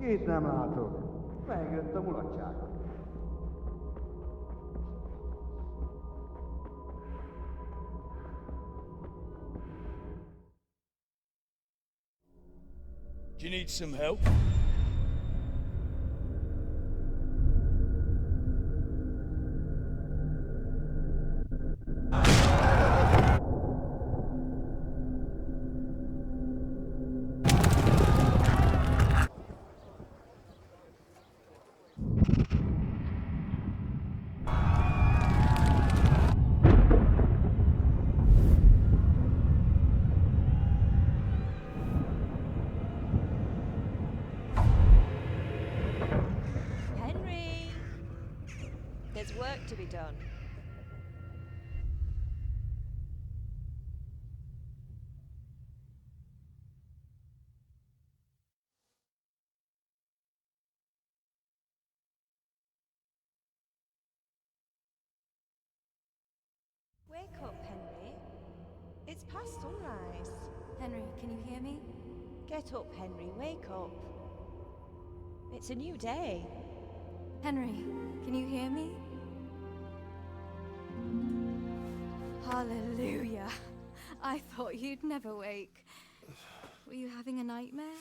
Kit nem látok. Megjött a mulatság. Do you need some help? There's work to be done. Wake up, Henry. It's past sunrise. Henry, can you hear me? Get up, Henry. Wake up. It's a new day. Henry, can you hear me? Hallelujah. I thought you'd never wake. Were you having a nightmare?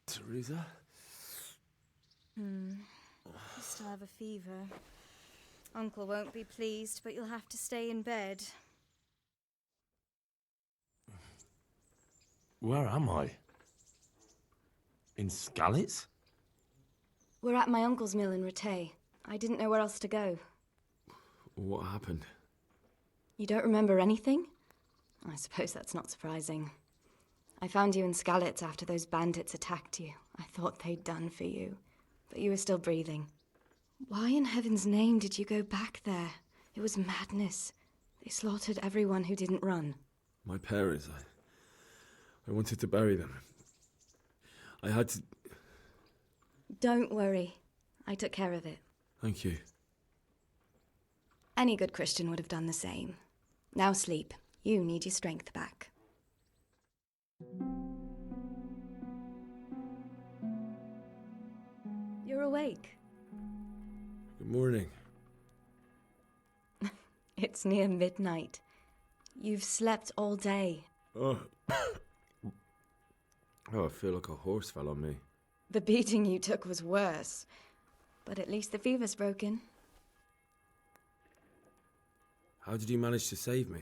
Teresa? You still have a fever. Uncle won't be pleased, but you'll have to stay in bed. Where am I? In Skalitz? We're at my uncle's mill in Ratai. I didn't know where else to go. What happened? You don't remember anything? I suppose that's not surprising. I found you in Skalitz after those bandits attacked you. I thought they'd done for you, but you were still breathing. Why in heaven's name did you go back there? It was madness. They slaughtered everyone who didn't run. My parents, I wanted to bury them. I had to... Don't worry. I took care of it. Thank you. Any good Christian would have done the same. Now sleep. You need your strength back. You're awake. Good morning. It's near midnight. You've slept all day. Oh. I feel like a horse fell on me. The beating you took was worse. But at least the fever's broken. How did you manage to save me?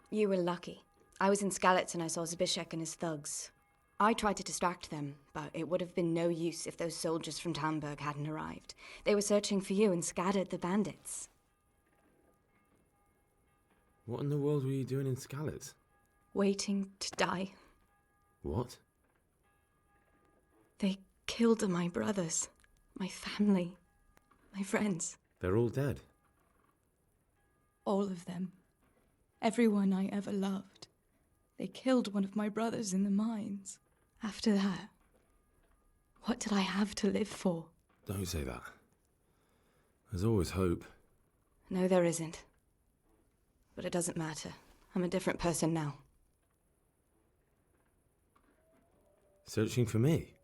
You were lucky. I was in Skalitz and I saw Zbyszek and his thugs. I tried to distract them, but it would have been no use if those soldiers from Talmberg hadn't arrived. They were searching for you and scattered the bandits. What in the world were you doing in Skalitz? Waiting to die. What? They killed my brothers, my family, my friends. They're all dead. All of them. Everyone I ever loved. They killed one of my brothers in the mines. After that, what did I have to live for? Don't say that. There's always hope. No, there isn't. But it doesn't matter. I'm a different person now. Searching for me?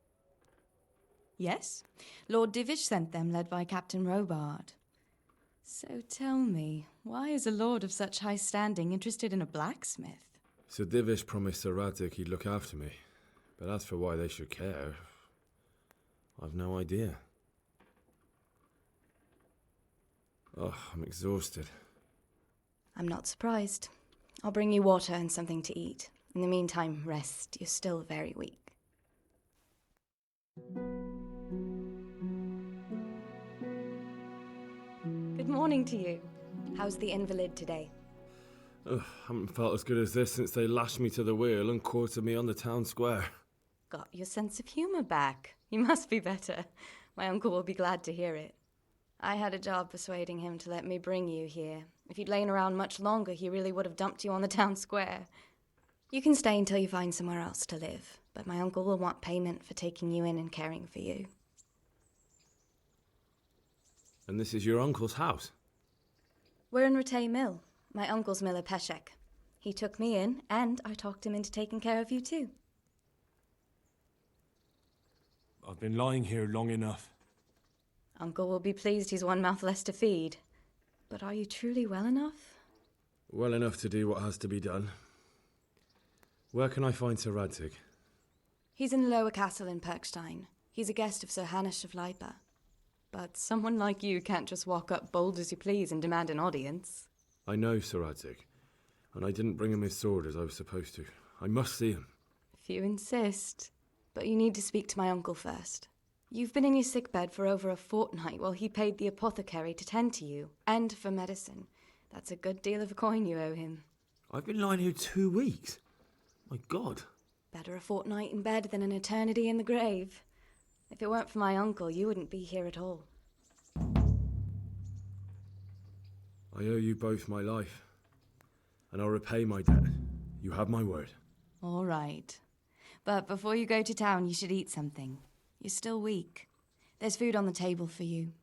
Yes. Lord Divish sent them, led by Captain Robard. So tell me, why is a lord of such high standing interested in a blacksmith? Sir Divish promised Sir Ratai he'd look after me. But as for why they should care, I've no idea. Oh, I'm exhausted. I'm not surprised. I'll bring you water and something to eat. In the meantime, rest. You're still very weak. Good morning to you. How's the invalid today? Haven't felt as good as this since they lashed me to the wheel and quartered me on the town square. Got your sense of humour back. You must be better. My uncle will be glad to hear it. I had a job persuading him to let me bring you here. If you'd lain around much longer, he really would have dumped you on the town square. You can stay until you find somewhere else to live, but my uncle will want payment for taking you in and caring for you. And this is your uncle's house? We're in Ratai Mill. My uncle's miller Peshek. He took me in, and I talked him into taking care of you too. I've been lying here long enough. Uncle will be pleased he's one mouth less to feed. But are you truly well enough? Well enough to do what has to be done. Where can I find Sir Radzig? He's in the lower castle in Perkstein. He's a guest of Sir Hanush of Leipa. But someone like you can't just walk up bold as you please and demand an audience. I know Sir Radzig, and I didn't bring him his sword as I was supposed to. I must see him. If you insist. But you need to speak to my uncle first. You've been in your sickbed for over a fortnight while he paid the apothecary to tend to you, and for medicine. That's a good deal of a coin you owe him. I've been lying here 2 weeks. My God. Better a fortnight in bed than an eternity in the grave. If it weren't for my uncle, you wouldn't be here at all. I owe you both my life, and I'll repay my debt. You have my word. All right. But before you go to town, you should eat something. You're still weak. There's food on the table for you.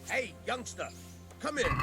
Hey, youngster, come here.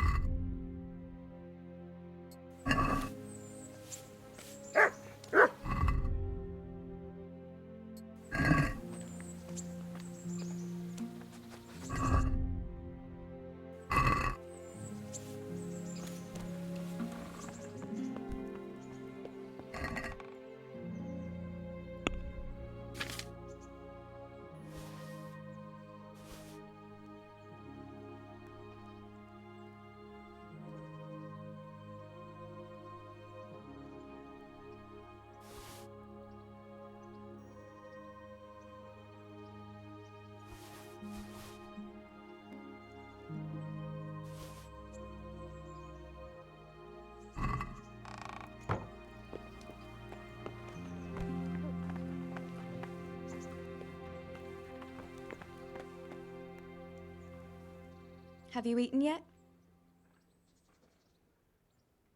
Have you eaten yet?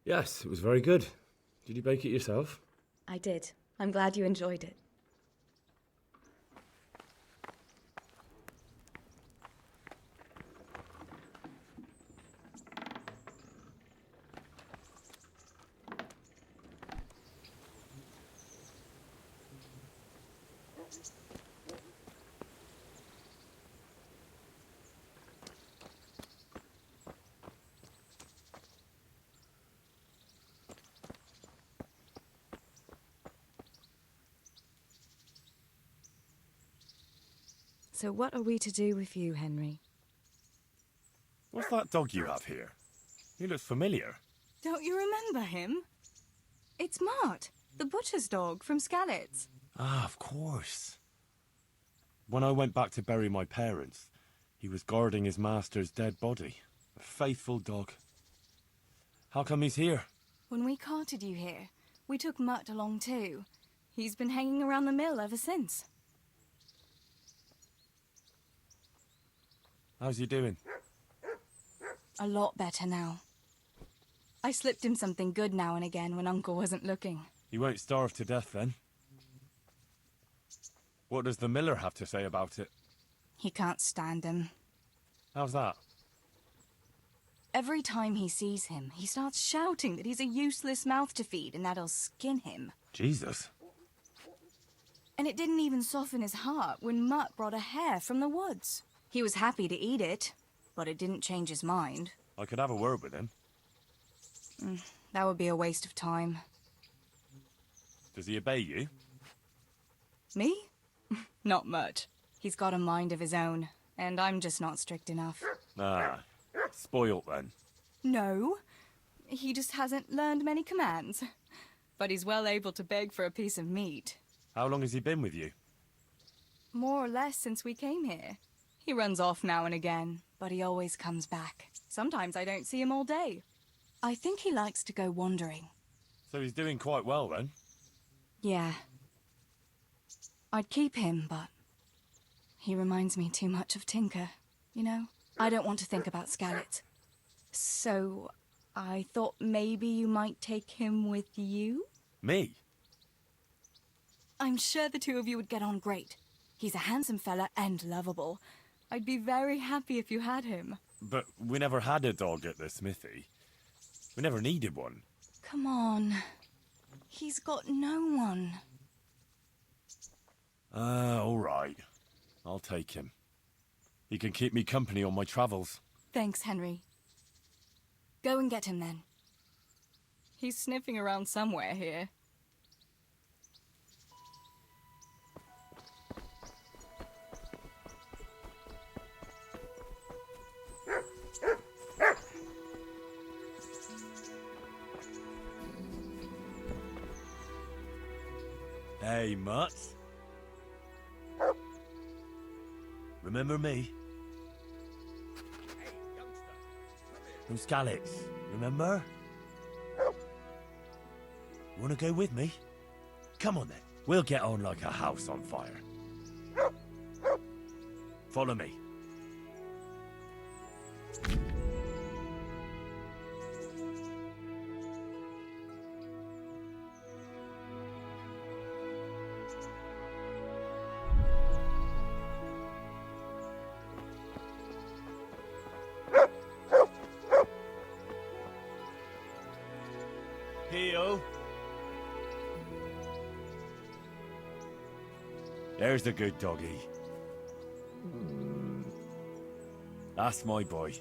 Yes, it was very good. Did you bake it yourself? I did. I'm glad you enjoyed it. So what are we to do with you, Henry? What's that dog you have here? He looks familiar. Don't you remember him? It's Mart, the butcher's dog from Skalitz. Ah, of course. When I went back to bury my parents, he was guarding his master's dead body. A faithful dog. How come he's here? When we carted you here, we took Mutt along too. He's been hanging around the mill ever since. How's he doing? A lot better now. I slipped him something good now and again when Uncle wasn't looking. He won't starve to death then. What does the miller have to say about it? He can't stand him. How's that? Every time he sees him, he starts shouting that he's a useless mouth to feed and that he'll skin him. Jesus. And it didn't even soften his heart when Mutt brought a hare from the woods. He was happy to eat it, but it didn't change his mind. I could have a word with him. That would be a waste of time. Does he obey you? Me? Not much. He's got a mind of his own, and I'm just not strict enough. Ah, spoilt then. No, he just hasn't learned many commands. But he's well able to beg for a piece of meat. How long has he been with you? More or less since we came here. He runs off now and again, but he always comes back. Sometimes I don't see him all day. I think he likes to go wandering. So he's doing quite well then? Yeah. I'd keep him, but he reminds me too much of Tinker, you know? I don't want to think about Skalitz. So I thought maybe you might take him with you? Me? I'm sure the two of you would get on great. He's a handsome fella and lovable. I'd be very happy if you had him. But we never had a dog at the smithy. We never needed one. Come on. He's got no one. All right. I'll take him. He can keep me company on my travels. Thanks, Henry. Go and get him then. He's sniffing around somewhere here. Hey, Mutt. Remember me? Hey, youngster, come here. From Skalitz, remember? Wanna go with me? Come on then. We'll get on like a house on fire. Follow me. Heel. There's the good doggy. That's my boy.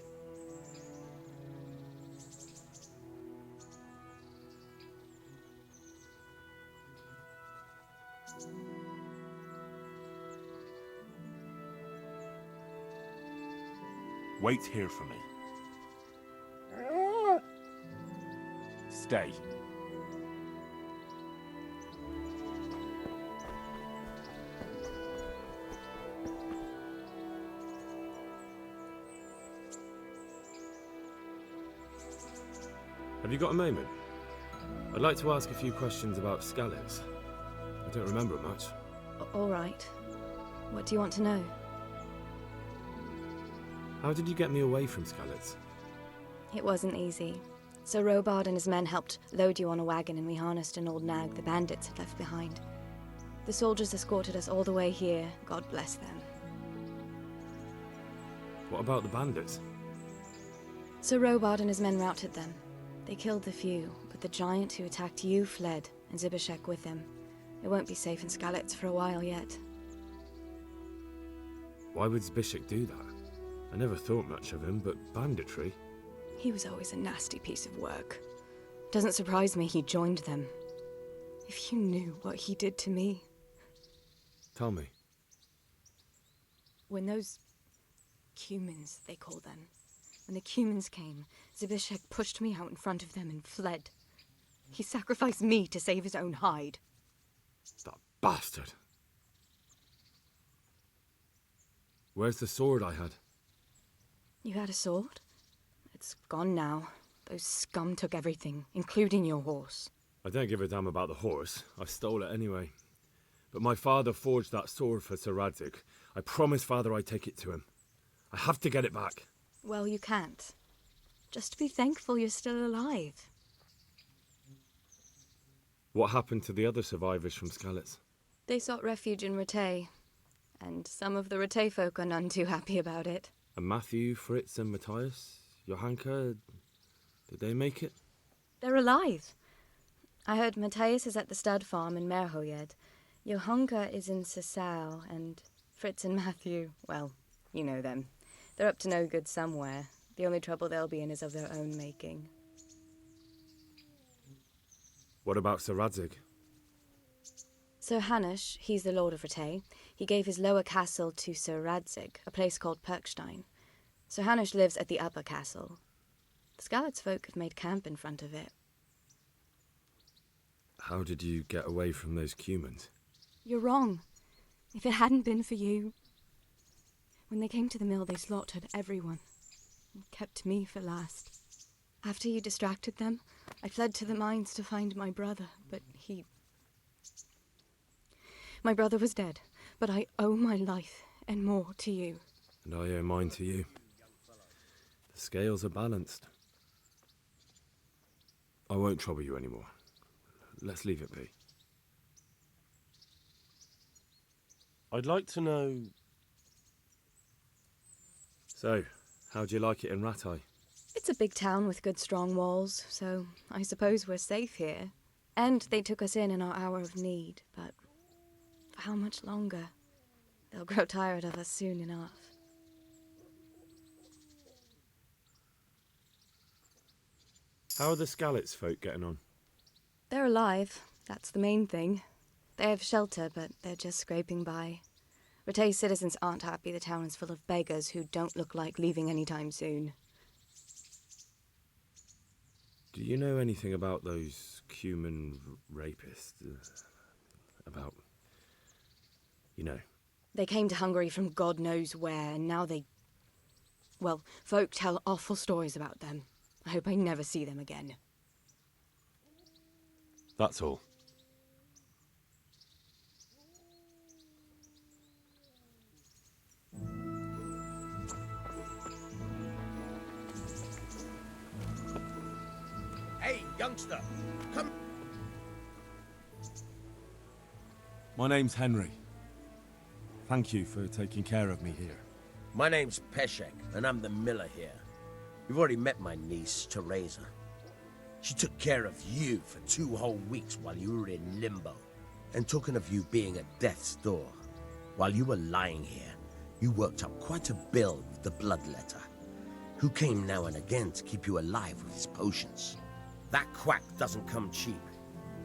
Wait here for me. Stay. Have you got a moment? I'd like to ask a few questions about Skalitz. I don't remember much. All right. What do you want to know? How did you get me away from Skalitz? It wasn't easy. So Robard and his men helped load you on a wagon and we harnessed an old nag the bandits had left behind. The soldiers escorted us all the way here, God bless them. What about the bandits? So Robard and his men routed them. They killed the few, but the giant who attacked you fled, and Zibashek with him. It won't be safe in Skalitz for a while yet. Why would Zbyszek do that? I never thought much of him, but banditry? He was always a nasty piece of work. Doesn't surprise me he joined them. If you knew what he did to me. Tell me. When those humans, they call them, when the humans came, Zbyszek pushed me out in front of them and fled. He sacrificed me to save his own hide. That bastard. Where's the sword I had? You had a sword? It's gone now. Those scum took everything, including your horse. I don't give a damn about the horse. I stole it anyway. But my father forged that sword for Sir Radzig. I promised Father I'd take it to him. I have to get it back. Well, you can't. Just be thankful you're still alive. What happened to the other survivors from Skalitz? They sought refuge in Ratai, and some of the Ratai folk are none too happy about it. And Matthew, Fritz and Matthias? Johanka? Did they make it? They're alive. I heard Matthias is at the stud farm in Merhojed. Johanka is in Sasau, and Fritz and Matthew, well, you know them. They're up to no good somewhere. The only trouble they'll be in is of their own making. What about Sir Radzig? Sir Hanush, he's the Lord of Ratai. He gave his lower castle to Sir Radzig, a place called Perkstein. Sir Hanush lives at the upper castle. The Skalitz folk have made camp in front of it. How did you get away from those humans? You're wrong. If it hadn't been for you... When they came to the mill, they slaughtered everyone. And kept me for last. After you distracted them, I fled to the mines to find my brother, but he... My brother was dead, but I owe my life and more to you. And I owe mine to you. The scales are balanced. I won't trouble you anymore. Let's leave it be. I'd like to know... So, how'd you like it in Ratai? It's a big town with good strong walls, so I suppose we're safe here. And they took us in our hour of need, but for how much longer? They'll grow tired of us soon enough. How are the Skalitz folk getting on? They're alive, that's the main thing. They have shelter, but they're just scraping by. Ratai citizens aren't happy the town is full of beggars who don't look like leaving anytime soon. Do you know anything about those human rapists? About... you know. They came to Hungary from God knows where, and now they... Well, folk tell awful stories about them. I hope I never see them again. That's all. Hey, youngster, come. My name's Henry. Thank you for taking care of me here. My name's Peshek, and I'm the miller here. You've already met my niece, Teresa. She took care of you for 2 whole weeks while you were in limbo. And talking of you being at death's door, while you were lying here, you worked up quite a bill with the bloodletter, who came now and again to keep you alive with his potions. That quack doesn't come cheap.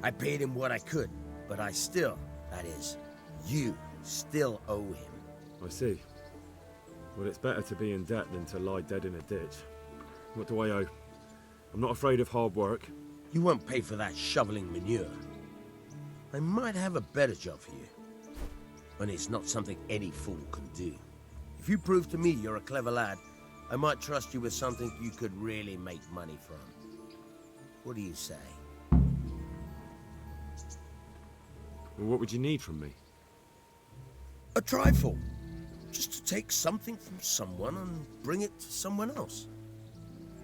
I paid him what I could, but I still, that is, you still owe him. I see. Well, it's better to be in debt than to lie dead in a ditch. What do I owe? I'm not afraid of hard work. You won't pay for that shoveling manure. I might have a better job for you. And it's not something any fool can do. If you prove to me you're a clever lad, I might trust you with something you could really make money from. What do you say? Well, what would you need from me? A trifle. Just to take something from someone and bring it to someone else.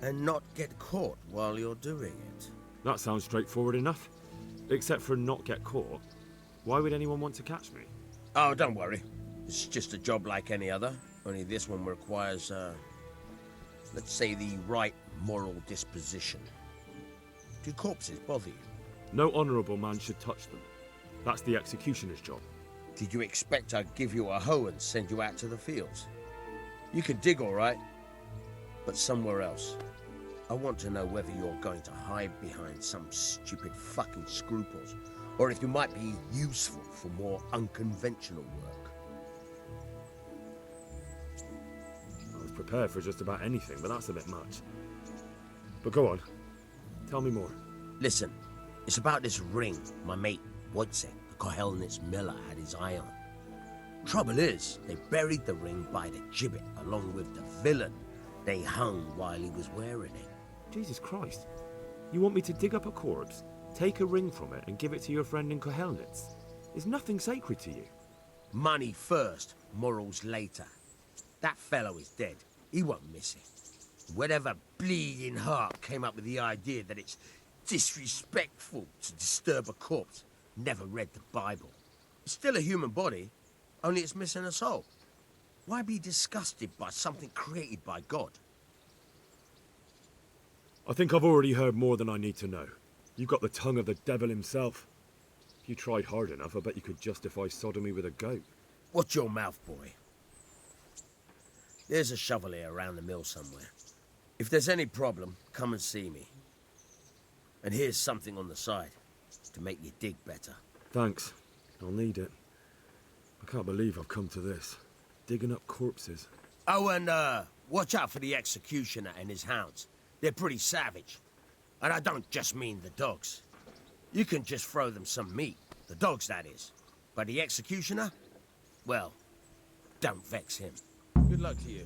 And not get caught while you're doing it. That sounds straightforward enough. Except for not get caught. Why would anyone want to catch me? Oh, don't worry. It's just a job like any other. Only this one requires, let's say the right moral disposition. Do corpses bother you? No honourable man should touch them. That's the executioner's job. Did you expect I'd give you a hoe and send you out to the fields? You can dig all right, but somewhere else. I want to know whether you're going to hide behind some stupid fucking scruples, or if you might be useful for more unconventional work. prepared for just about anything, but that's a bit much. But go on. Tell me more. Listen, it's about this ring my mate Wojciech, the Kohelnitz miller, had his eye on. Trouble is, they buried the ring by the gibbet along with the villain they hung while he was wearing it. Jesus Christ. You want me to dig up a corpse, take a ring from it, and give it to your friend in Kohelnitz? Is nothing sacred to you? Money first, morals later. That fellow is dead. He won't miss it. Whatever bleeding heart came up with the idea that it's disrespectful to disturb a corpse never read the Bible. It's still a human body, only it's missing a soul. Why be disgusted by something created by God? I think I've already heard more than I need to know. You've got the tongue of the devil himself. If you tried hard enough, I bet you could justify sodomy with a goat. Watch your mouth, boy. There's a shovel here around the mill somewhere. If there's any problem, come and see me. And here's something on the side to make you dig better. Thanks. I'll need it. I can't believe I've come to this. Digging up corpses. Oh, and watch out for the executioner and his hounds. They're pretty savage. And I don't just mean the dogs. You can just throw them some meat. The dogs, that is. But the executioner? Well, don't vex him. Good luck to you.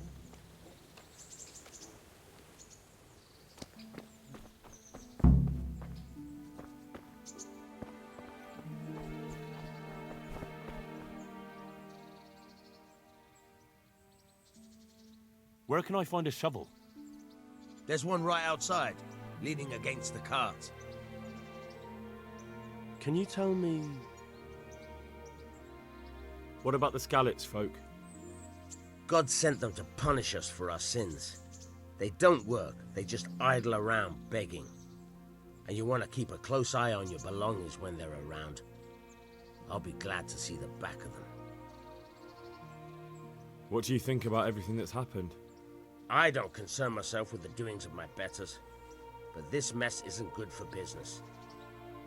Where can I find a shovel? There's one right outside, leaning against the cart. Can you tell me... What about the Skalitz folk? God sent them to punish us for our sins. They don't work, they just idle around begging. And you want to keep a close eye on your belongings when they're around. I'll be glad to see the back of them. What do you think about everything that's happened? I don't concern myself with the doings of my betters, but this mess isn't good for business.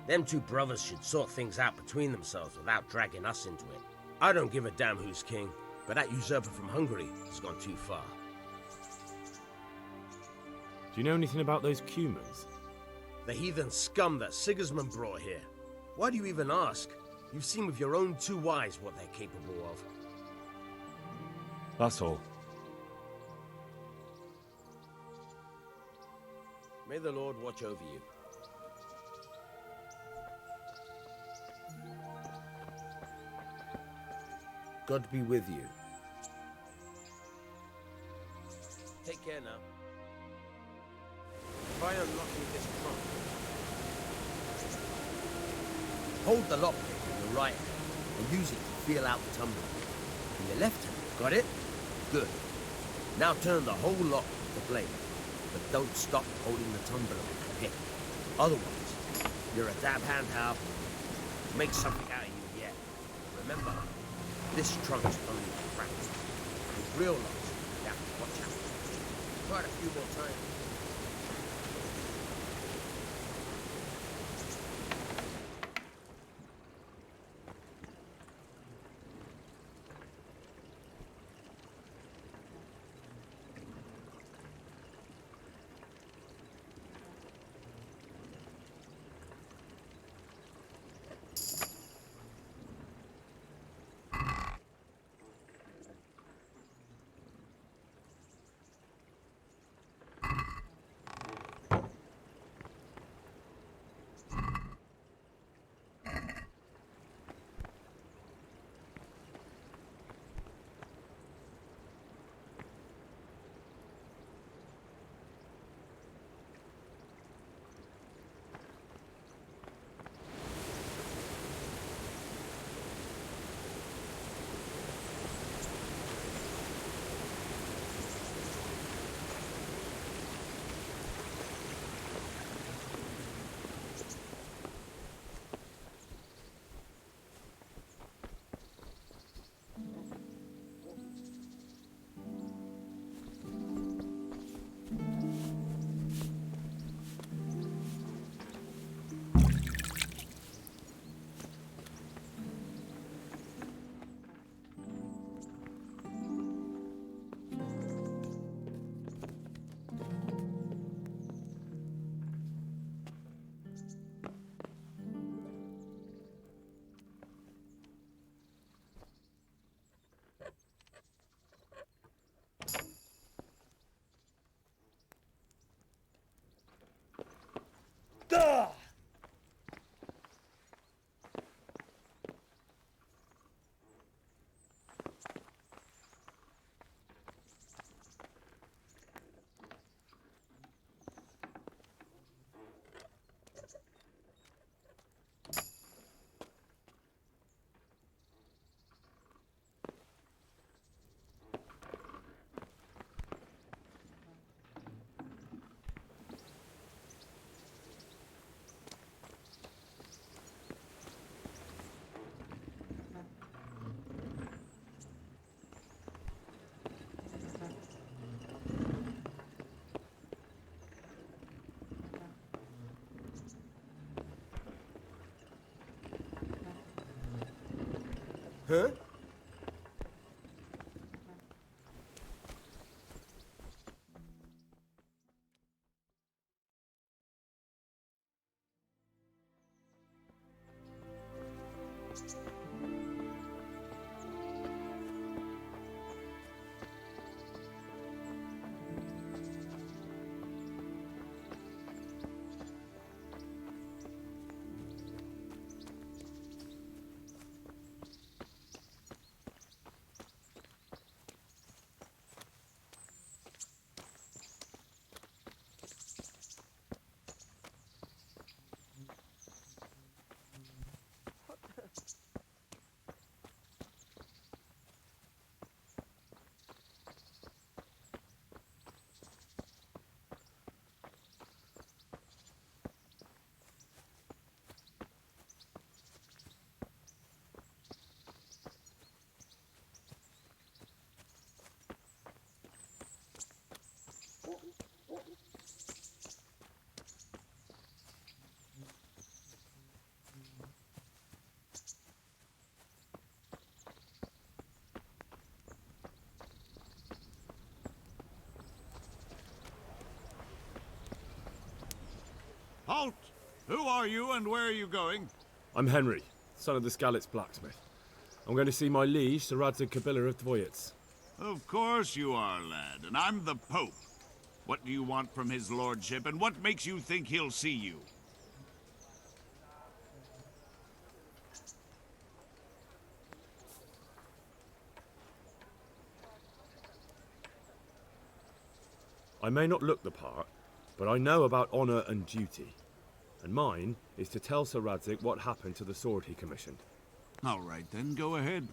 Them two brothers should sort things out between themselves without dragging us into it. I don't give a damn who's king, but that usurper from Hungary has gone too far. Do you know anything about those Cumans? The heathen scum that Sigismund brought here. Why do you even ask? You've seen with your own two eyes what they're capable of. That's all. May the Lord watch over you. God be with you. Take care now. Try unlocking this trunk. Hold the lockpick in your right hand and use it to feel out the tumbler. In your left hand, got it? Good. Now turn the whole lock with the blade, but don't stop holding the tumbler with the pick. Otherwise, you're a dab hand, Hal. Make something out of you yet. Remember, this trunk's only for practice. With real locks, you have to watch out. Try it a few more times. Huh? Halt! Who are you and where are you going? I'm Henry, son of the Skalitz blacksmith. I'm going to see my liege, Sir Radzig Kabila of Dvoyitz. Of course you are, lad, and I'm the Pope. What do you want from his lordship, and what makes you think he'll see you? I may not look the part, but I know about honour and duty. And mine is to tell Sir Radzig what happened to the sword he commissioned. All right, then, go ahead.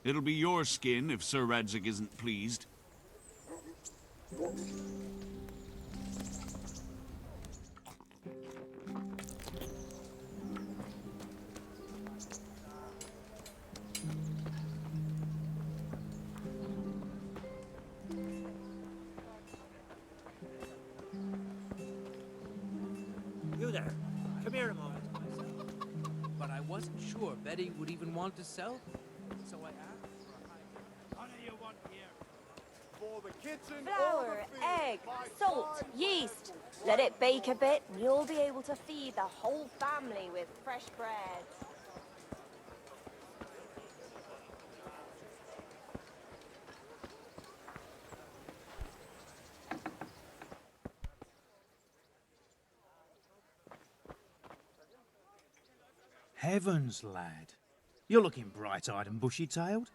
It'll be your skin if Sir Radzig isn't pleased. You there. Come here a moment. But I wasn't sure Betty would even want to sell, so I asked for a high... What do you want here? For the kitchen Flour, egg, salt, yeast. Let it bake a bit and you'll be able to feed the whole family with fresh bread. Heavens, lad. You're looking bright-eyed and bushy-tailed.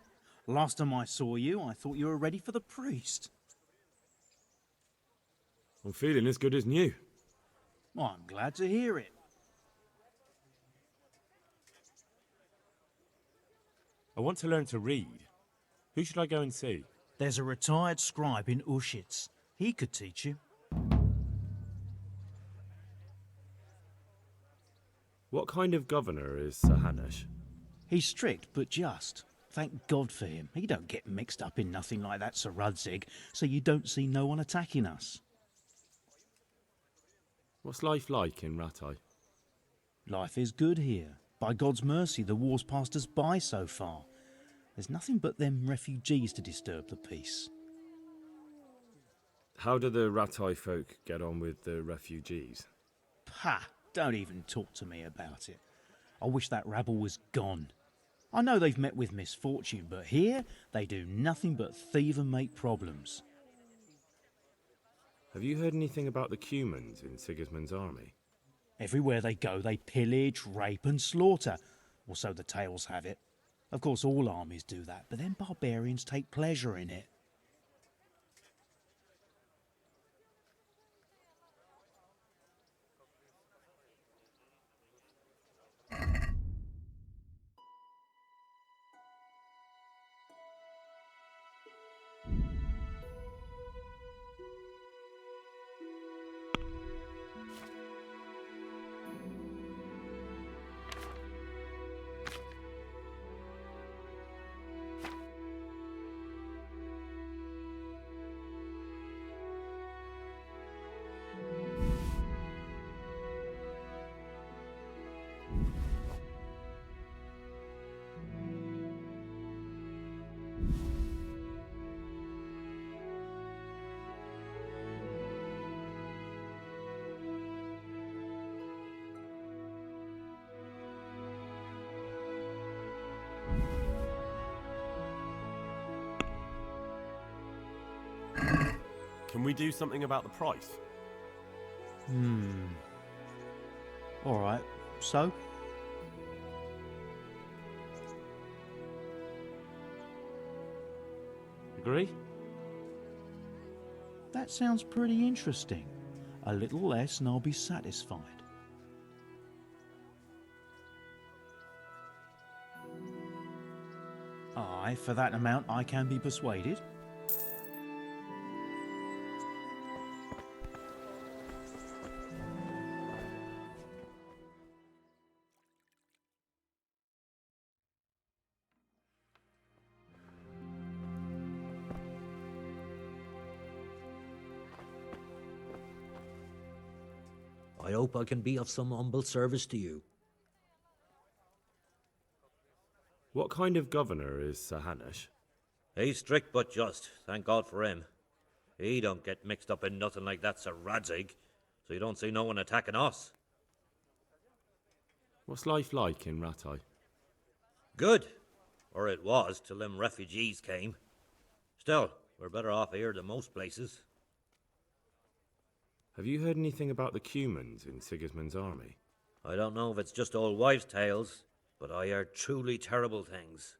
Last time I saw you, I thought you were ready for the priest. I'm feeling as good as new. I'm glad to hear it. I want to learn to read. Who should I go and see? There's a retired scribe in Ushitz. He could teach you. What kind of governor is Sir Hanush? He's strict but just. Thank God for him. He don't get mixed up in nothing like that, Sir Radzig, so you don't see no one attacking us. What's life like in Ratai? Life is good here. By God's mercy, the war's passed us by so far. There's nothing but them refugees to disturb the peace. How do the Ratai folk get on with the refugees? Pah! Don't even talk to me about it. I wish that rabble was gone. I know they've met with misfortune, but here they do nothing but thieve and make problems. Have you heard anything about the Cumans in Sigismund's army? Everywhere they go, they pillage, rape and slaughter, or so the tales have it. Of course, all armies do that, but them barbarians take pleasure in it. Can we do something about the price? Alright, so? Agree? That sounds pretty interesting. A little less and I'll be satisfied. Aye, for that amount I can be persuaded. I hope I can be of some humble service to you. What kind of governor is Sir Hanush? He's strict but just, thank God for him. He don't get mixed up in nothing like that Sir Radzig, so you don't see no one attacking us. What's life like in Ratai? Good. Or it was, till them refugees came. Still, we're better off here than most places. Have you heard anything about the Cumans in Sigismund's army? I don't know if it's just old wives' tales, but I heard truly terrible things.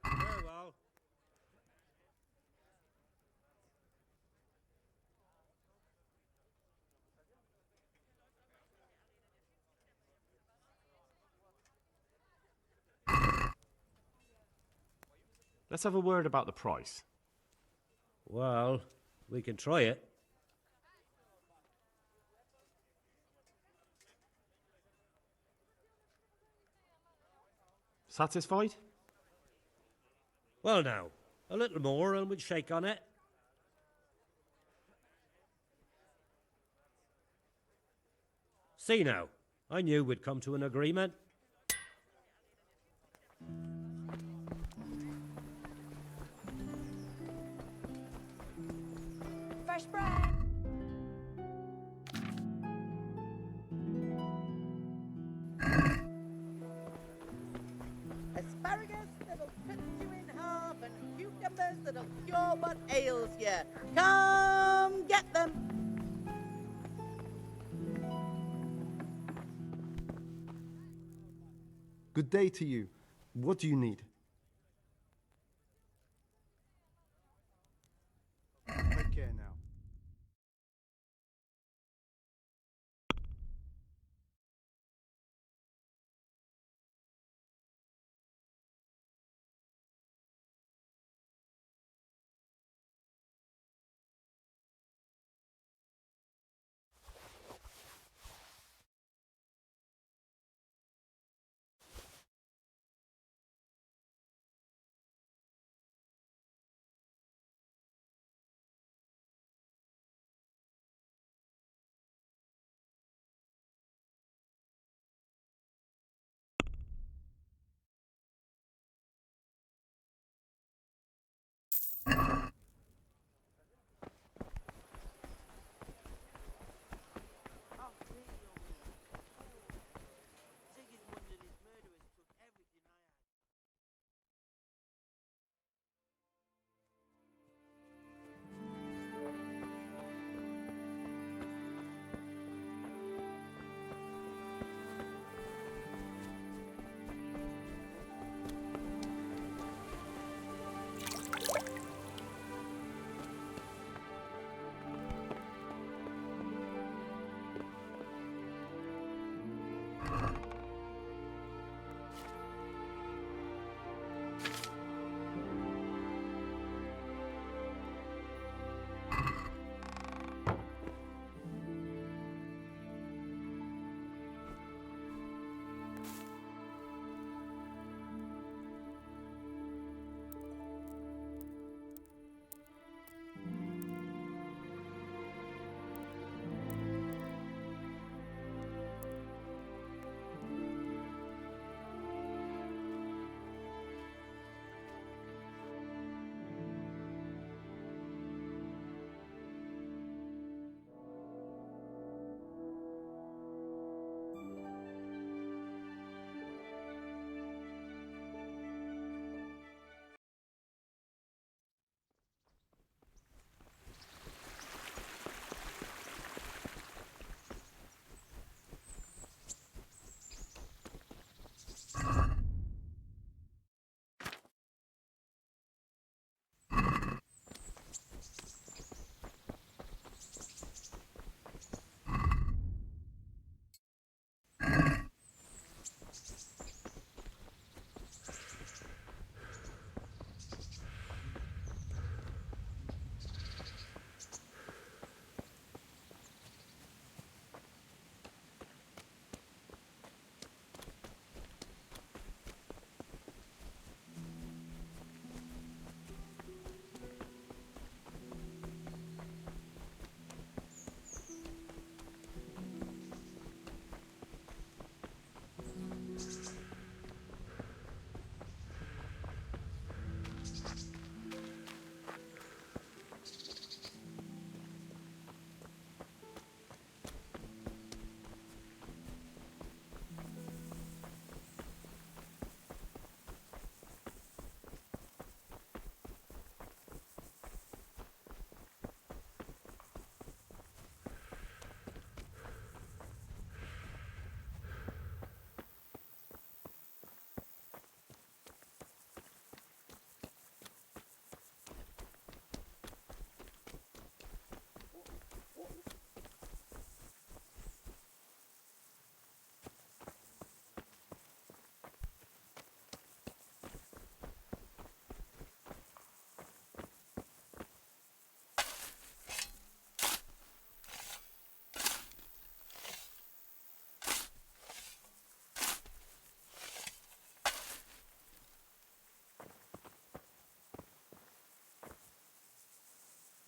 Very well. Let's have a word about the price. Well, we can try it. Satisfied? Well now, a little more and we'd shake on it. See now, I knew we'd come to an agreement. Fresh bread. Asparagus that'll cut you in half, and cucumbers that'll cure what ails you. Come get them. Good day to you. What do you need? Take care now.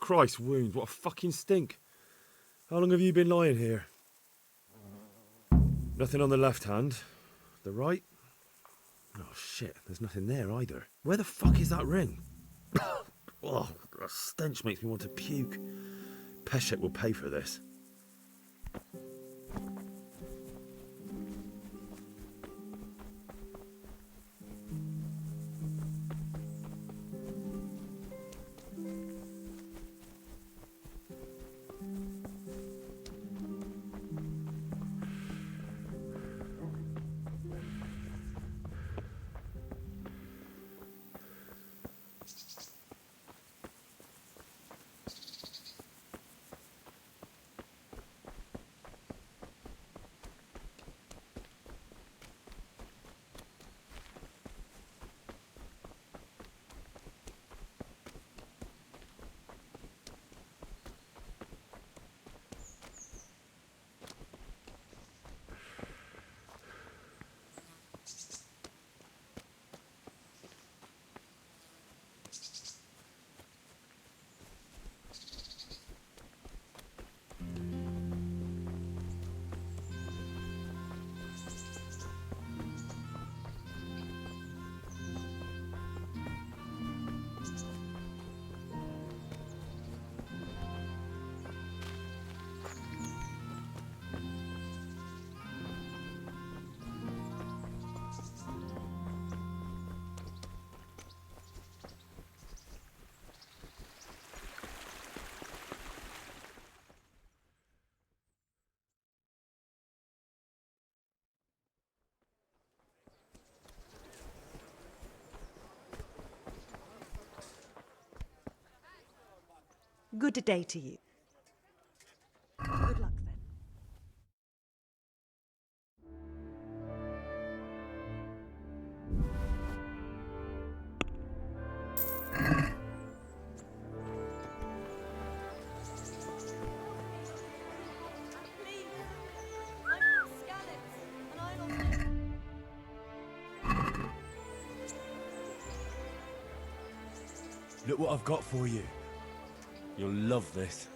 Christ, wounds, what a fucking stink. How long have you been lying here? Nothing on the left hand. The right? Oh shit, there's nothing there either. Where the fuck is that ring? Oh, that stench makes me want to puke. Peshek will pay for this. Good day to you. Good luck then. Look what I've got for you. You'll love this.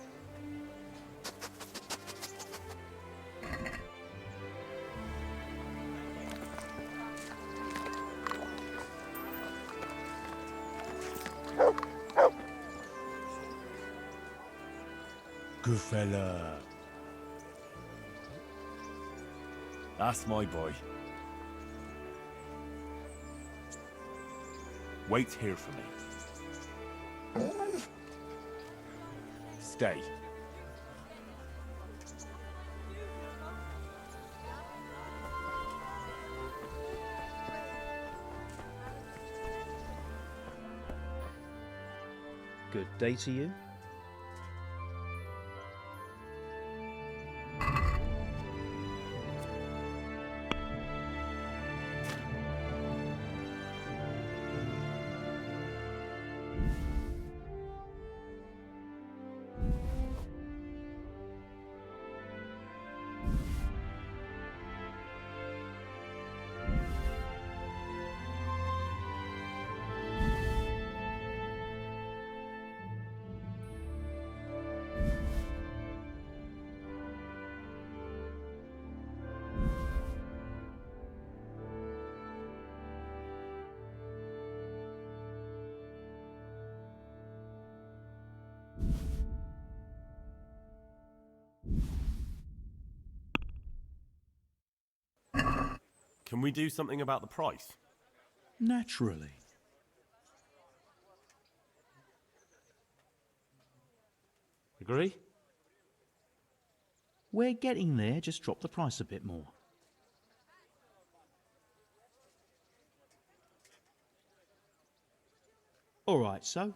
Good fella. That's my boy. Wait here for me. Stay. Good day to you. Can we do something about the price? Naturally. Agree? We're getting there, just drop the price a bit more. All right, so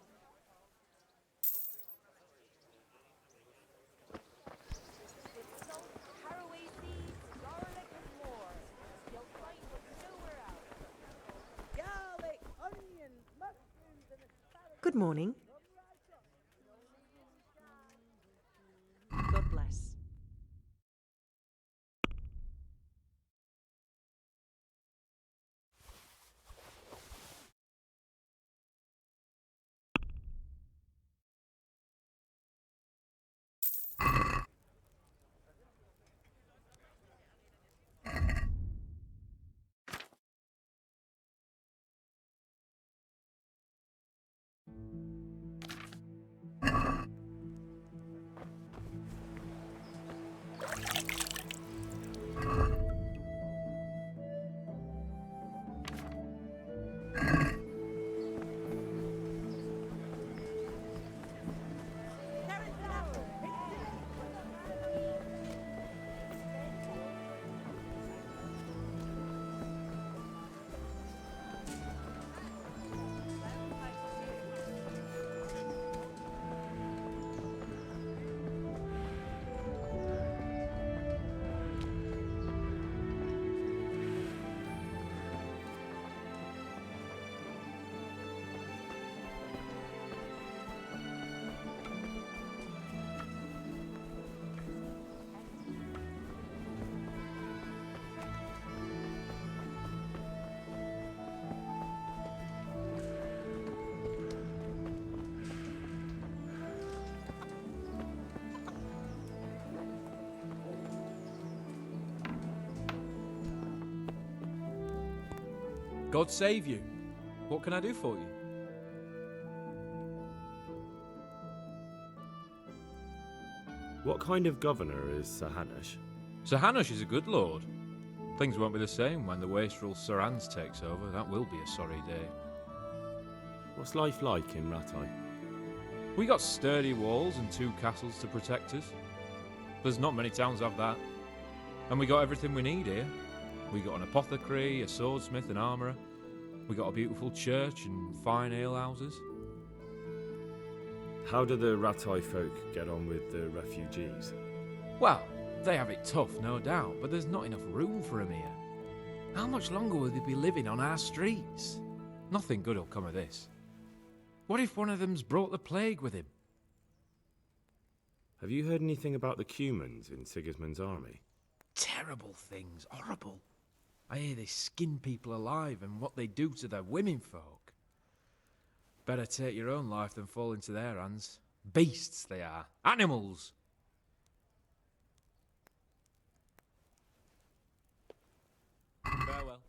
Garlic, onions, mushrooms, and asparagus. Good morning. God bless. God save you. What can I do for you? What kind of governor is Sir Hanush? Sir Hanush is a good lord. Things won't be the same when the wastrel Sir Hans takes over. That will be a sorry day. What's life like in Ratai? We got sturdy walls and 2 castles to protect us. There's not many towns have that. And we got everything we need here. We got an apothecary, a swordsmith, an armourer. We got a beautiful church and fine alehouses. How do the Ratai folk get on with the refugees? Well, they have it tough, no doubt, but there's not enough room for them here. How much longer will they be living on our streets? Nothing good will come of this. What if one of them's brought the plague with him? Have you heard anything about the Cumans in Sigismund's army? Terrible things, horrible. I hear they skin people alive and what they do to their women folk. Better take your own life than fall into their hands. Beasts they are, animals. Farewell.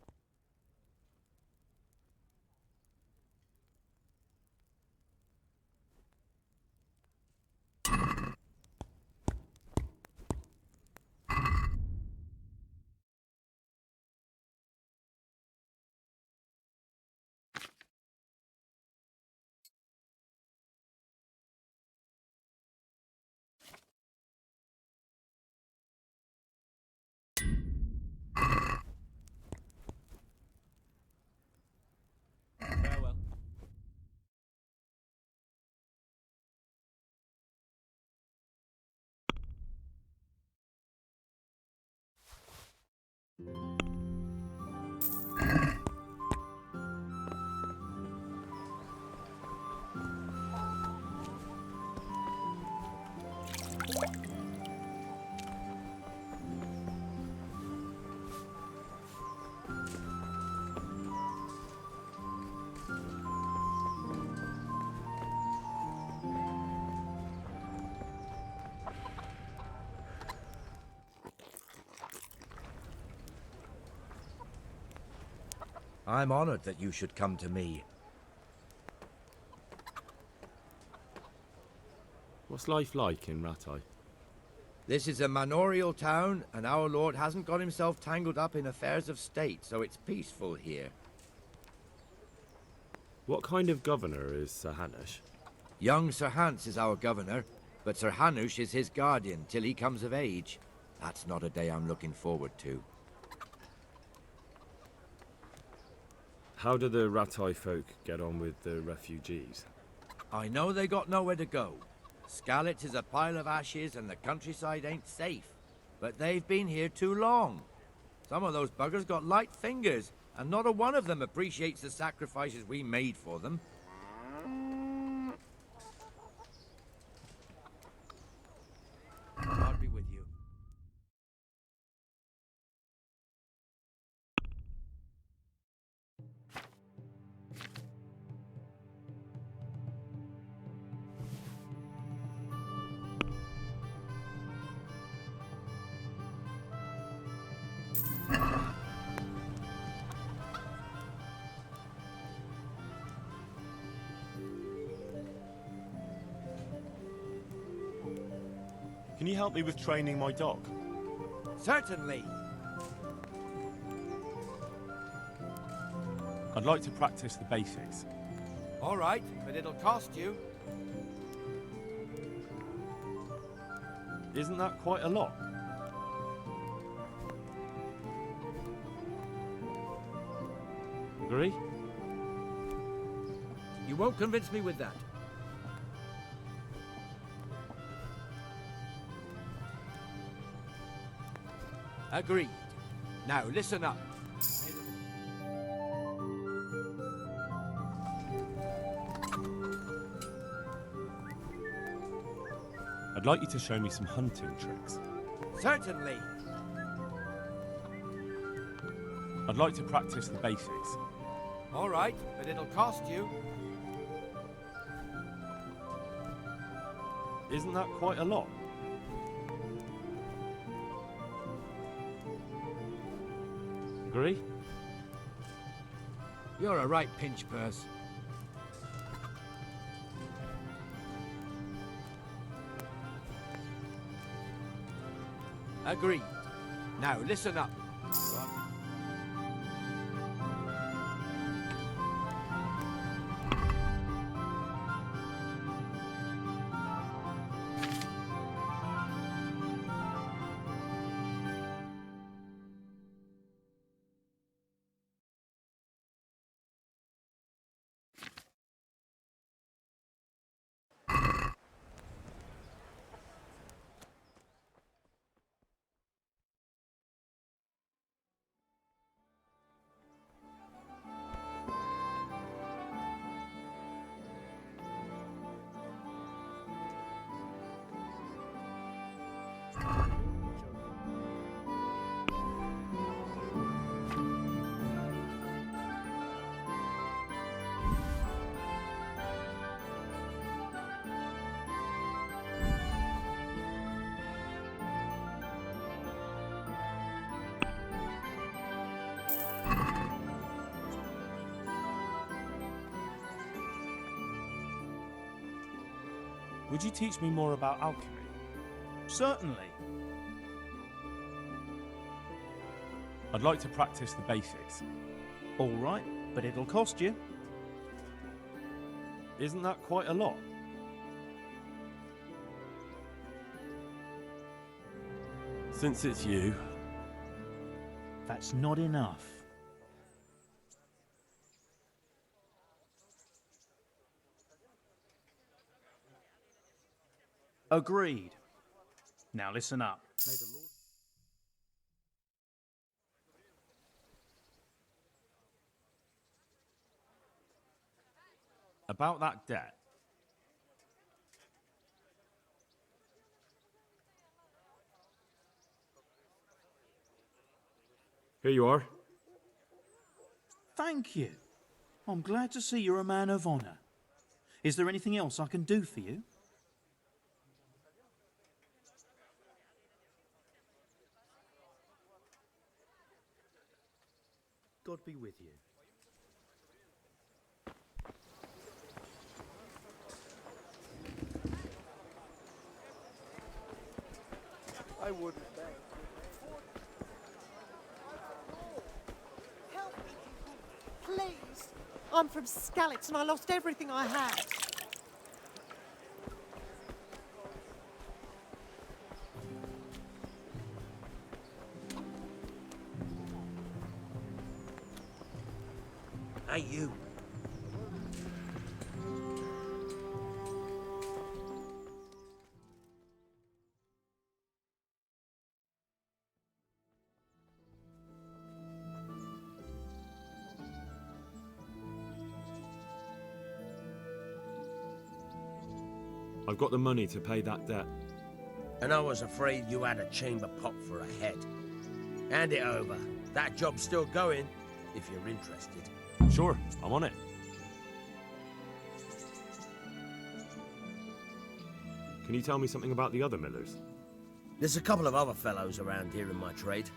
Farewell. I'm honored that you should come to me. What's life like in Ratai? This is a manorial town, and our lord hasn't got himself tangled up in affairs of state, so it's peaceful here. What kind of governor is Sir Hanush? Young Sir Hans is our governor, but Sir Hanush is his guardian till he comes of age. That's not a day I'm looking forward to. How do the Ratai folk get on with the refugees? I know they got nowhere to go. Skalitz is a pile of ashes and the countryside ain't safe. But they've been here too long. Some of those buggers got light fingers, and not a one of them appreciates the sacrifices we made for them. God be with you. Can you help me with training my dog? Certainly. I'd like to practice the basics. All right, but it'll cost you. Isn't that quite a lot? Agree? You won't convince me with that. Agreed. Now listen up. I'd like you to show me some hunting tricks. Certainly. I'd like to practice the basics. All right, but it'll cost you. Isn't that quite a lot? Agree? You're a right pinch purse. Agreed. Now listen up. Go on. Would you teach me more about alchemy? Certainly. I'd like to practice the basics. All right, but it'll cost you. Isn't that quite a lot? Since it's you... That's not enough. Agreed. Now listen up. May the Lord... About that debt. Here you are. Thank you. I'm glad to see you're a man of honour. Is there anything else I can do for you? God be with you. I wouldn't beg. Help me, please. I'm from Skalitz and I lost everything I had. Hey, you. I've got the money to pay that debt. And I was afraid you had a chamber pot for a head. Hand it over. That job's still going, if you're interested. Sure, I'm on it. Can you tell me something about the other millers? There's a couple of other fellows around here in my trade.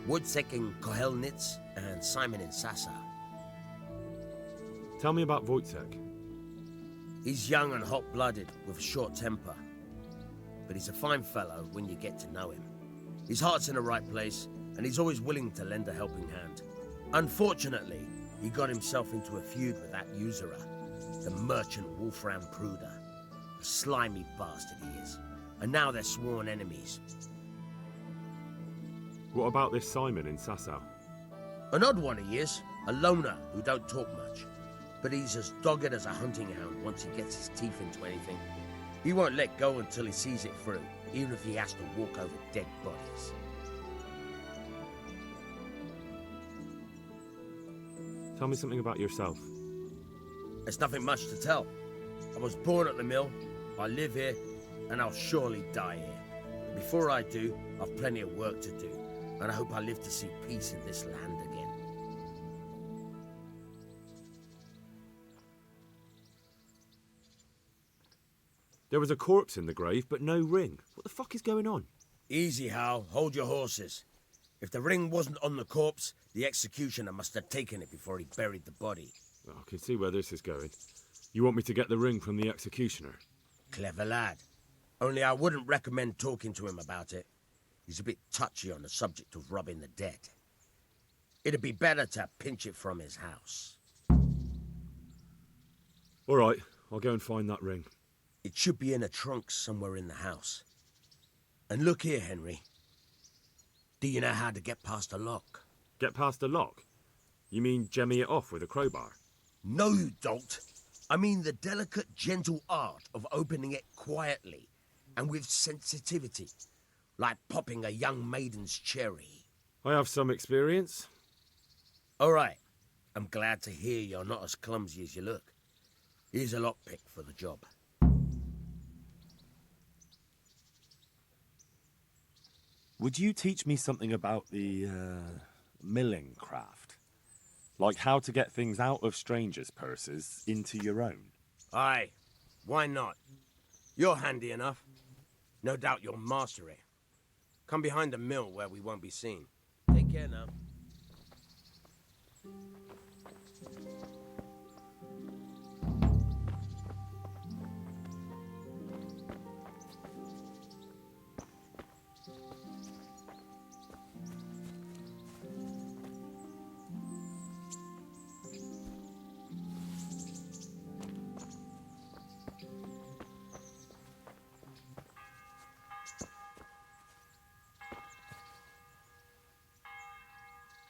Woodsek in Kohelnitz and Simon in Sassa. Tell me about Wojtek. He's young and hot-blooded, with a short temper. But he's a fine fellow when you get to know him. His heart's in the right place, and he's always willing to lend a helping hand. Unfortunately, he got himself into a feud with that usurer, the merchant Wolfram Pruder. A slimy bastard he is. And now they're sworn enemies. What about this Simon in Sasau? An odd one he is, a loner who don't talk much. But he's as dogged as a hunting hound once he gets his teeth into anything. He won't let go until he sees it through, even if he has to walk over dead bodies. Tell me something about yourself. There's nothing much to tell. I was born at the mill, I live here, and I'll surely die here. Before I do, I've plenty of work to do, and I hope I live to see peace in this land again. There was a corpse in the grave, but no ring. What the fuck is going on? Easy, Hal. Hold your horses. If the ring wasn't on the corpse, the executioner must have taken it before he buried the body. Oh, I can see where this is going. You want me to get the ring from the executioner? Clever lad. Only I wouldn't recommend talking to him about it. He's a bit touchy on the subject of robbing the dead. It'd be better to pinch it from his house. All right, I'll go and find that ring. It should be in a trunk somewhere in the house. And look here, Henry. Do you know how to get past a lock? Get past a lock? You mean jemmy it off with a crowbar? No, you don't. I mean the delicate, gentle art of opening it quietly and with sensitivity, like popping a young maiden's cherry. I have some experience. All right. I'm glad to hear you're not as clumsy as you look. Here's a lockpick for the job. Would you teach me something about the milling craft? Like how to get things out of strangers' purses into your own? Aye, why not? You're handy enough. No doubt you'll master it. Come behind the mill where we won't be seen. Take care now.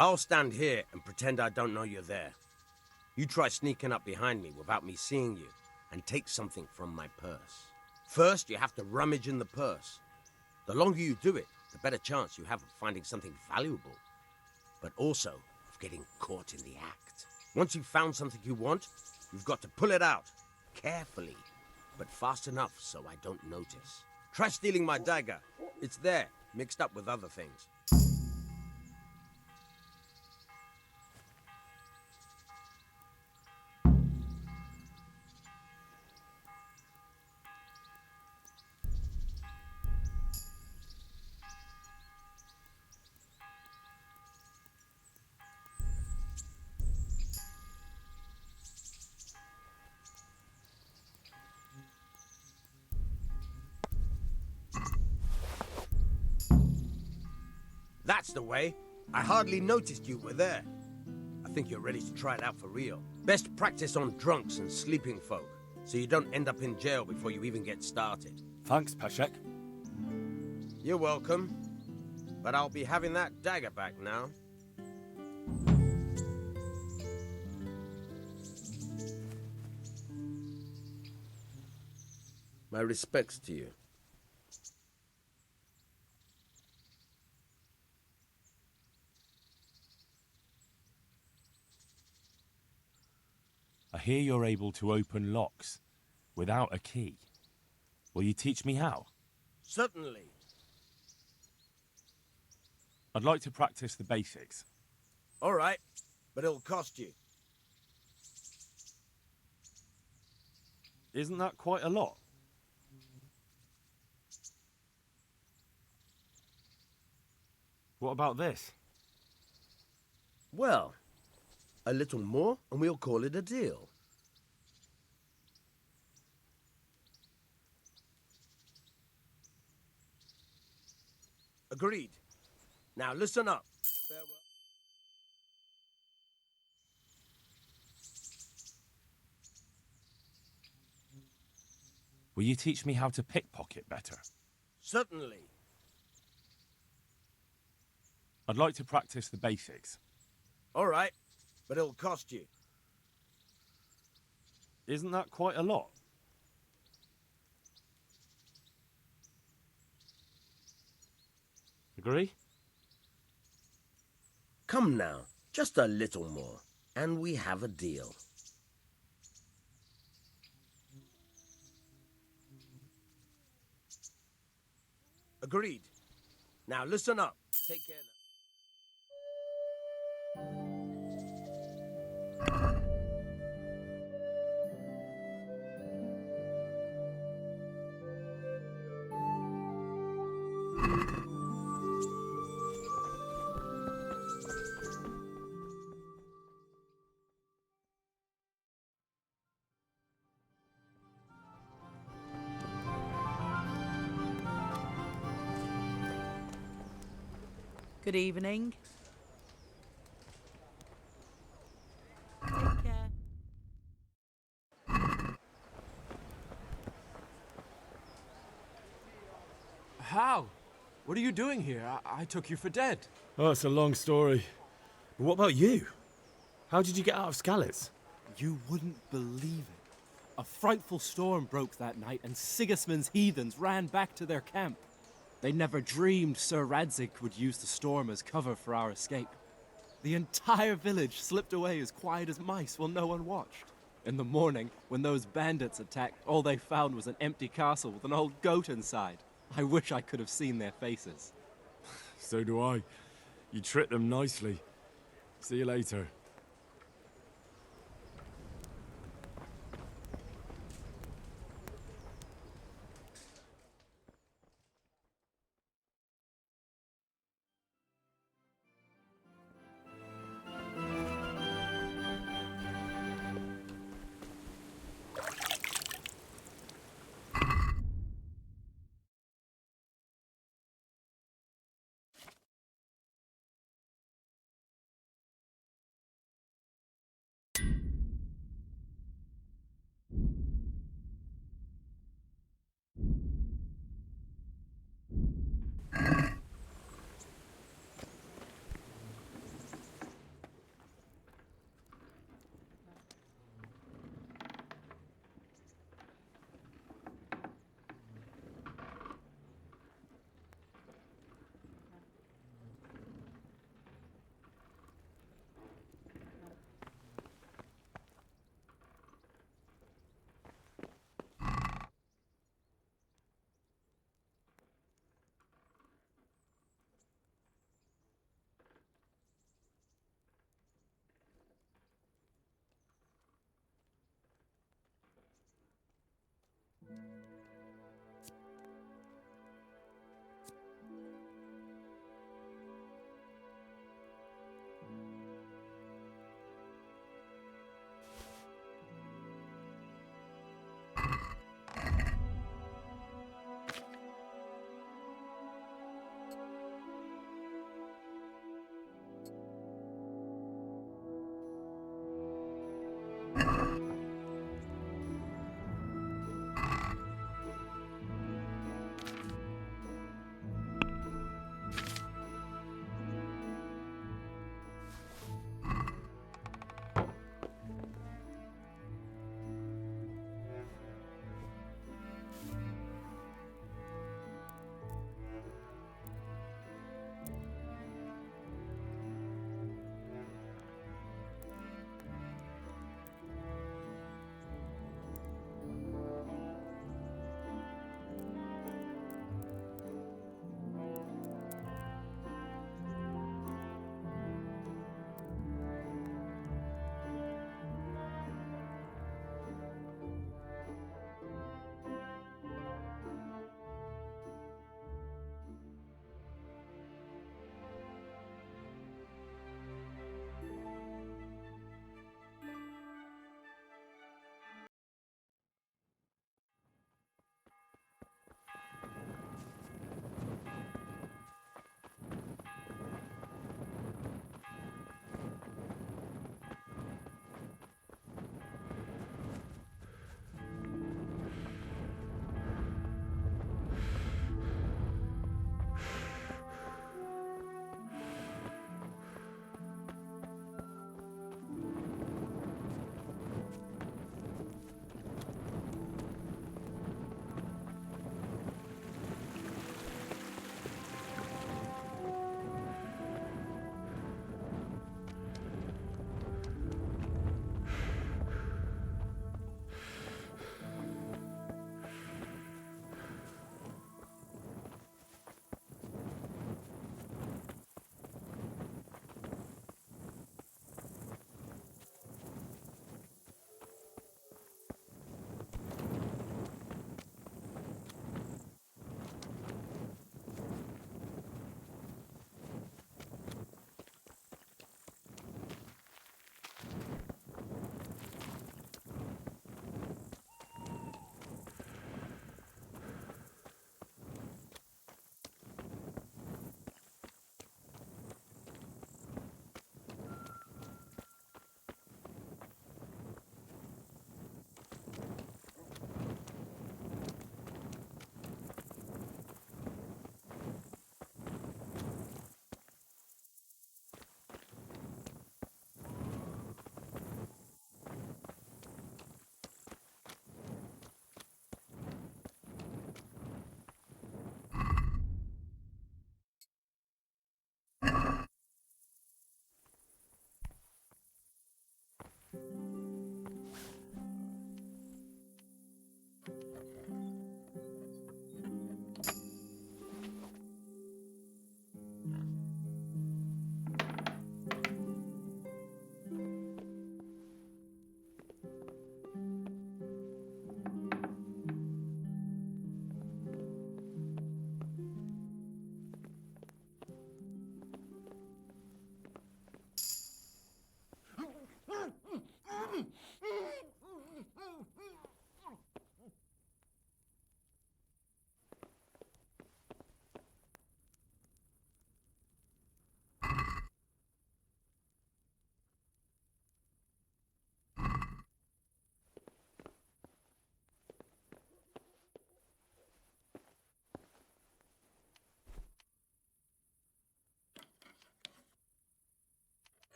I'll stand here and pretend I don't know you're there. You try sneaking up behind me without me seeing you, and take something from my purse. First, you have to rummage in the purse. The longer you do it, the better chance you have of finding something valuable, but also of getting caught in the act. Once you've found something you want, you've got to pull it out, carefully, but fast enough so I don't notice. Try stealing my dagger. It's there, mixed up with other things. That's the way. I hardly noticed you were there. I think you're ready to try it out for real. Best practice on drunks and sleeping folk, so you don't end up in jail before you even get started. Thanks, Peshek. You're welcome. But I'll be having that dagger back now. My respects to you. I hear you're able to open locks without a key. Will you teach me how? Certainly. I'd like to practice the basics. All right, but it'll cost you. Isn't that quite a lot? What about this? Well, a little more and we'll call it a deal. Agreed. Now listen up. Farewell. Will you teach me how to pickpocket better? Certainly. I'd like to practice the basics. All right, but it'll cost you. Isn't that quite a lot? Agree? Come now, just a little more, and we have a deal. Agreed. Now listen up. Take care now. Good evening. Take care. How? What are you doing here? I took you for dead. Oh, it's a long story. But what about you? How did you get out of Skalitz? You wouldn't believe it. A frightful storm broke that night, and Sigismund's heathens ran back to their camp. They never dreamed Sir Radzig would use the storm as cover for our escape. The entire village slipped away as quiet as mice while no one watched. In the morning, when those bandits attacked, all they found was an empty castle with an old goat inside. I wish I could have seen their faces. So do I. You tricked them nicely. See you later.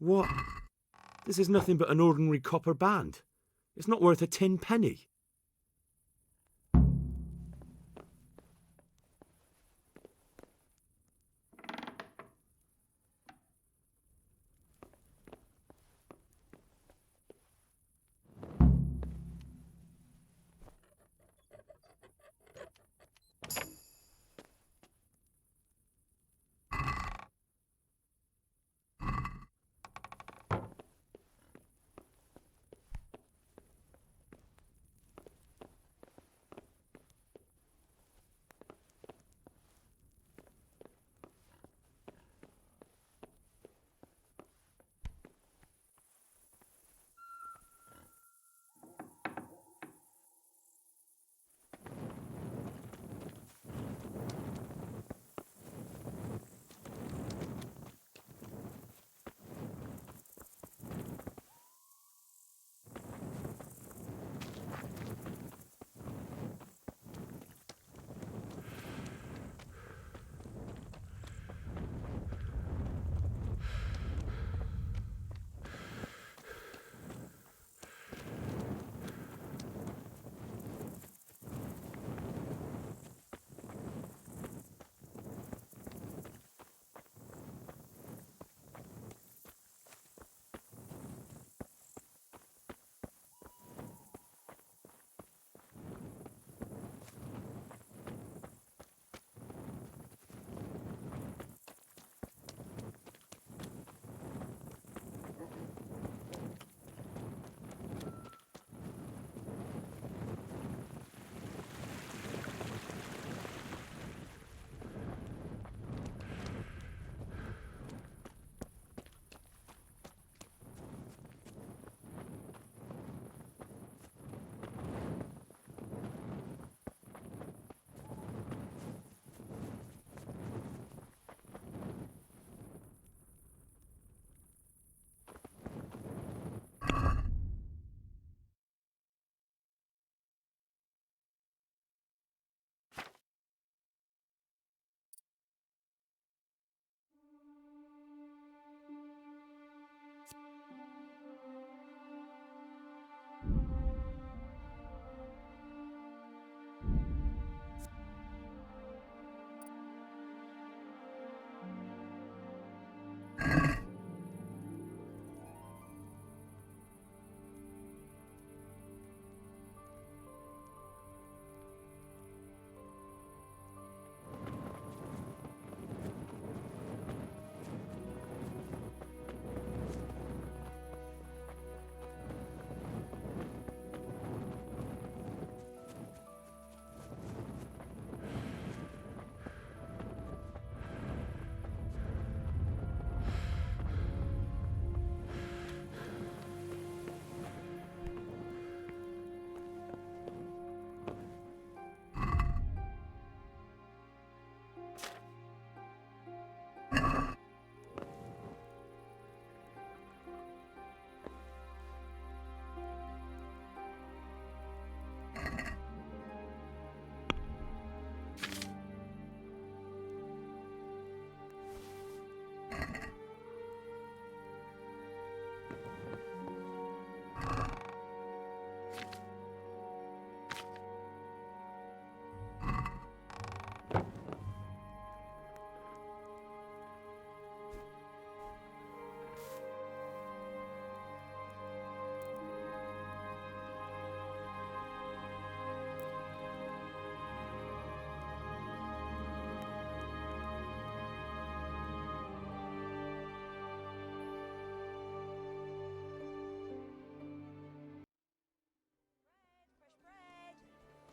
What? This is nothing but an ordinary copper band. It's not worth a 10 penny.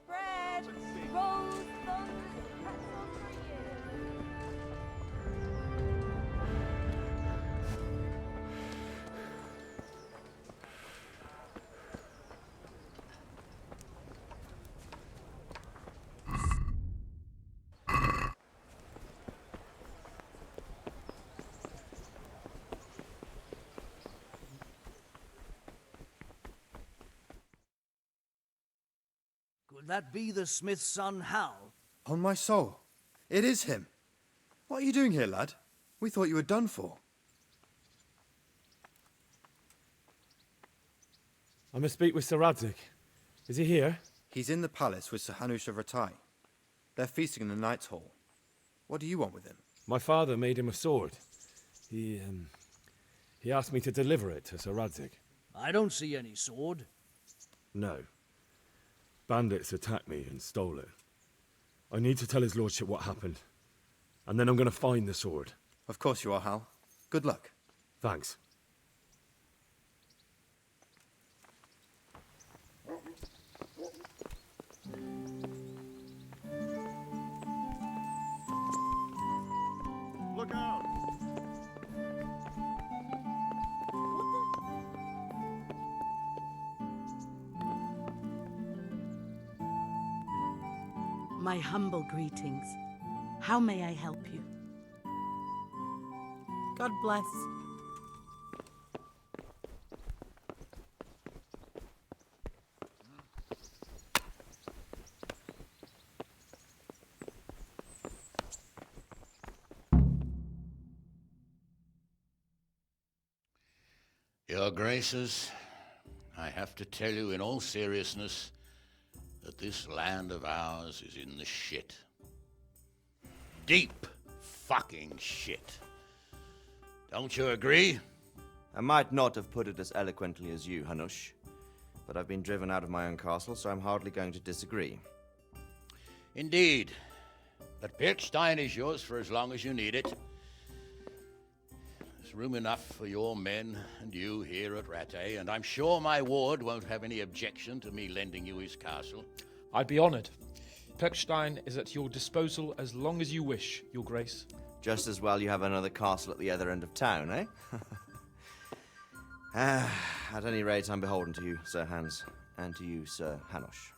Bread, rolls, buns, pretzels for you. Could that be the smith's son, Hal? On my soul, it is him. What are you doing here, lad? We thought you were done for. I must speak with Sir Radzig. Is he here? He's in the palace with Sir Hanush of Ratai. They're feasting in the Knight's Hall. What do you want with him? My father made him a sword. He asked me to deliver it to Sir Radzig. I don't see any sword. No. Bandits attacked me and stole it. I need to tell his lordship what happened. And then I'm going to find the sword. Of course you are, Hal. Good luck. Thanks. Look out! My humble greetings. How may I help you? God bless. Your Graces, I have to tell you in all seriousness that this land of ours is in the shit. Deep fucking shit. Don't you agree? I might not have put it as eloquently as you, Hanush, but I've been driven out of my own castle, so I'm hardly going to disagree. Indeed. But Pirkstein is yours for as long as you need it. There's room enough for your men and you here at Ratai, and I'm sure my ward won't have any objection to me lending you his castle. I'd be honoured. Pirkstein is at your disposal as long as you wish, Your Grace. Just as well you have another castle at the other end of town, eh? At any rate, I'm beholden to you, Sir Hans, and to you, Sir Hanush.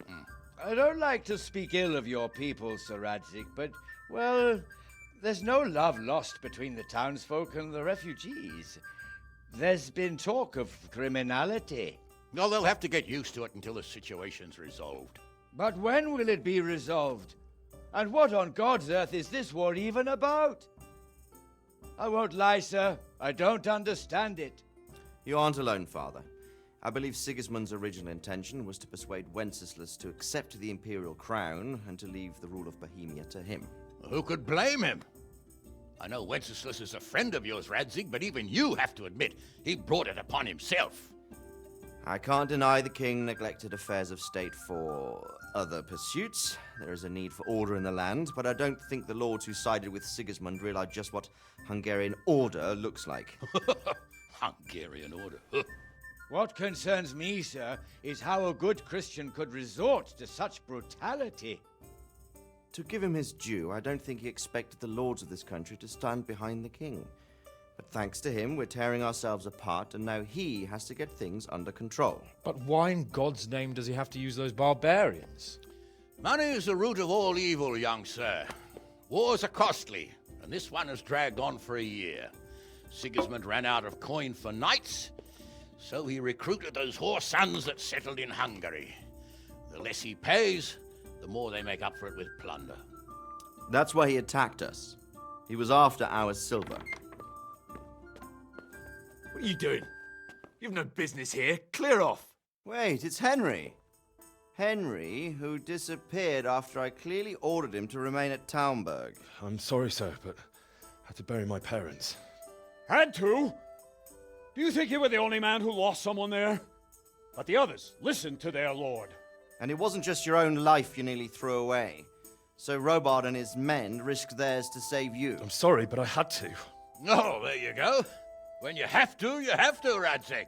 I don't like to speak ill of your people, Sir Radzig, but, well, there's no love lost between the townsfolk and the refugees. There's been talk of criminality. Well, they'll have to get used to it until the situation's resolved. But when will it be resolved? And what on God's earth is this war even about? I won't lie, sir. I don't understand it. You aren't alone, Father. I believe Sigismund's original intention was to persuade Wenceslas to accept the imperial crown and to leave the rule of Bohemia to him. Who could blame him? I know Wenceslas is a friend of yours, Radzig, but even you have to admit he brought it upon himself. I can't deny the king neglected affairs of state for other pursuits. There is a need for order in the land, but I don't think the lords who sided with Sigismund realized just what Hungarian order looks like. Hungarian order? What concerns me, sir, is how a good Christian could resort to such brutality. To give him his due, I don't think he expected the lords of this country to stand behind the king. But thanks to him, we're tearing ourselves apart, and now he has to get things under control. But why in God's name does he have to use those barbarians? Money is the root of all evil, young sir. Wars are costly, and this one has dragged on for a year. Sigismund ran out of coin for knights, so he recruited those whore sons that settled in Hungary. The less he pays, the more they make up for it with plunder. That's why he attacked us. He was after our silver. What are you doing? You've no business here. Clear off. Wait, it's Henry. Henry, who disappeared after I clearly ordered him to remain at Townburg. I'm sorry, sir, but I had to bury my parents. Had to? Do you think you were the only man who lost someone there? But the others listened to their lord. And it wasn't just your own life you nearly threw away. So Robard and his men risked theirs to save you. I'm sorry, but I had to. Oh, there you go. When you have to, Radzig.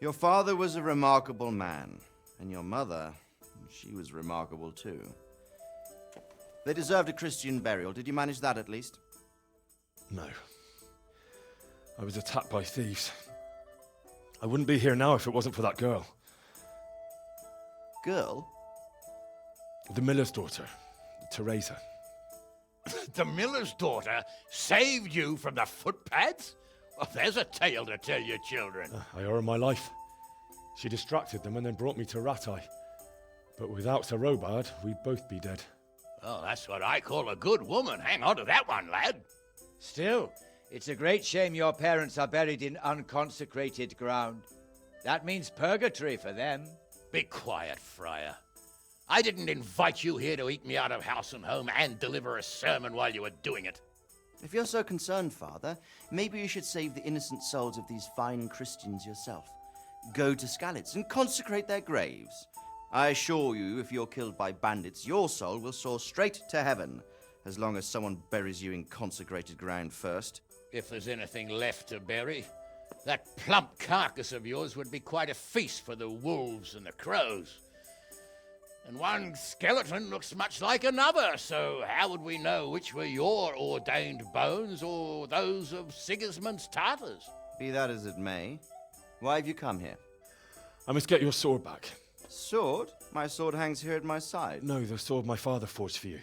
Your father was a remarkable man, and your mother, she was remarkable too. They deserved a Christian burial. Did you manage that at least? No. I was attacked by thieves. I wouldn't be here now if it wasn't for that girl. Girl? The miller's daughter, Teresa. The miller's daughter saved you from the footpads? Well, there's a tale to tell your children. I owe her my life. She distracted them and then brought me to Ratai. But without Sir Robard, we'd both be dead. Oh, that's what I call a good woman. Hang on to that one, lad. Still, it's a great shame your parents are buried in unconsecrated ground. That means purgatory for them. Be quiet, Friar. I didn't invite you here to eat me out of house and home and deliver a sermon while you were doing it. If you're so concerned, Father, maybe you should save the innocent souls of these fine Christians yourself. Go to Skalitz and consecrate their graves. I assure you, if you're killed by bandits, your soul will soar straight to heaven, as long as someone buries you in consecrated ground first. If there's anything left to bury, that plump carcass of yours would be quite a feast for the wolves and the crows. And one skeleton looks much like another, so how would we know which were your ordained bones or those of Sigismund's Tartars? Be that as it may, why have you come here? I must get your sword back. Sword? My sword hangs here at my side. No, the sword my father forged for you.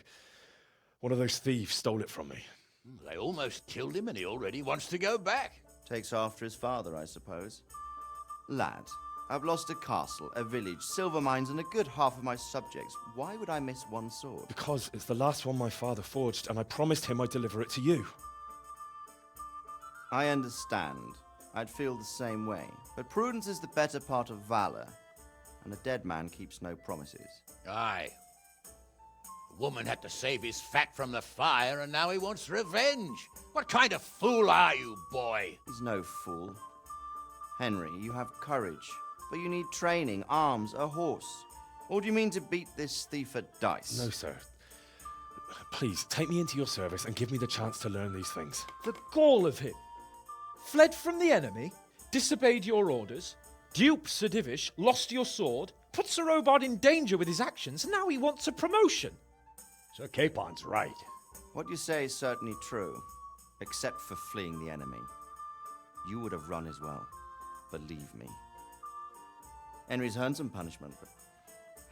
One of those thieves stole it from me. They almost killed him and he already wants to go back. Takes after his father, I suppose. Lad, I've lost a castle, a village, silver mines, and a good half of my subjects. Why would I miss one sword? Because it's the last one my father forged, and I promised him I'd deliver it to you. I understand. I'd feel the same way. But prudence is the better part of valor, and a dead man keeps no promises. Aye. The woman had to save his fat from the fire, and now he wants revenge. What kind of fool are you, boy? He's no fool. Henry, you have courage, but you need training, arms, a horse. Or do you mean to beat this thief at dice? No, sir. Please, take me into your service and give me the chance to learn these things. The gall of him. Fled from the enemy, disobeyed your orders, duped Sir Divish, lost your sword, put Sir Robard in danger with his actions, and now he wants a promotion. Sir Capon's right. What you say is certainly true, except for fleeing the enemy. You would have run as well, believe me. Henry's earned some punishment, but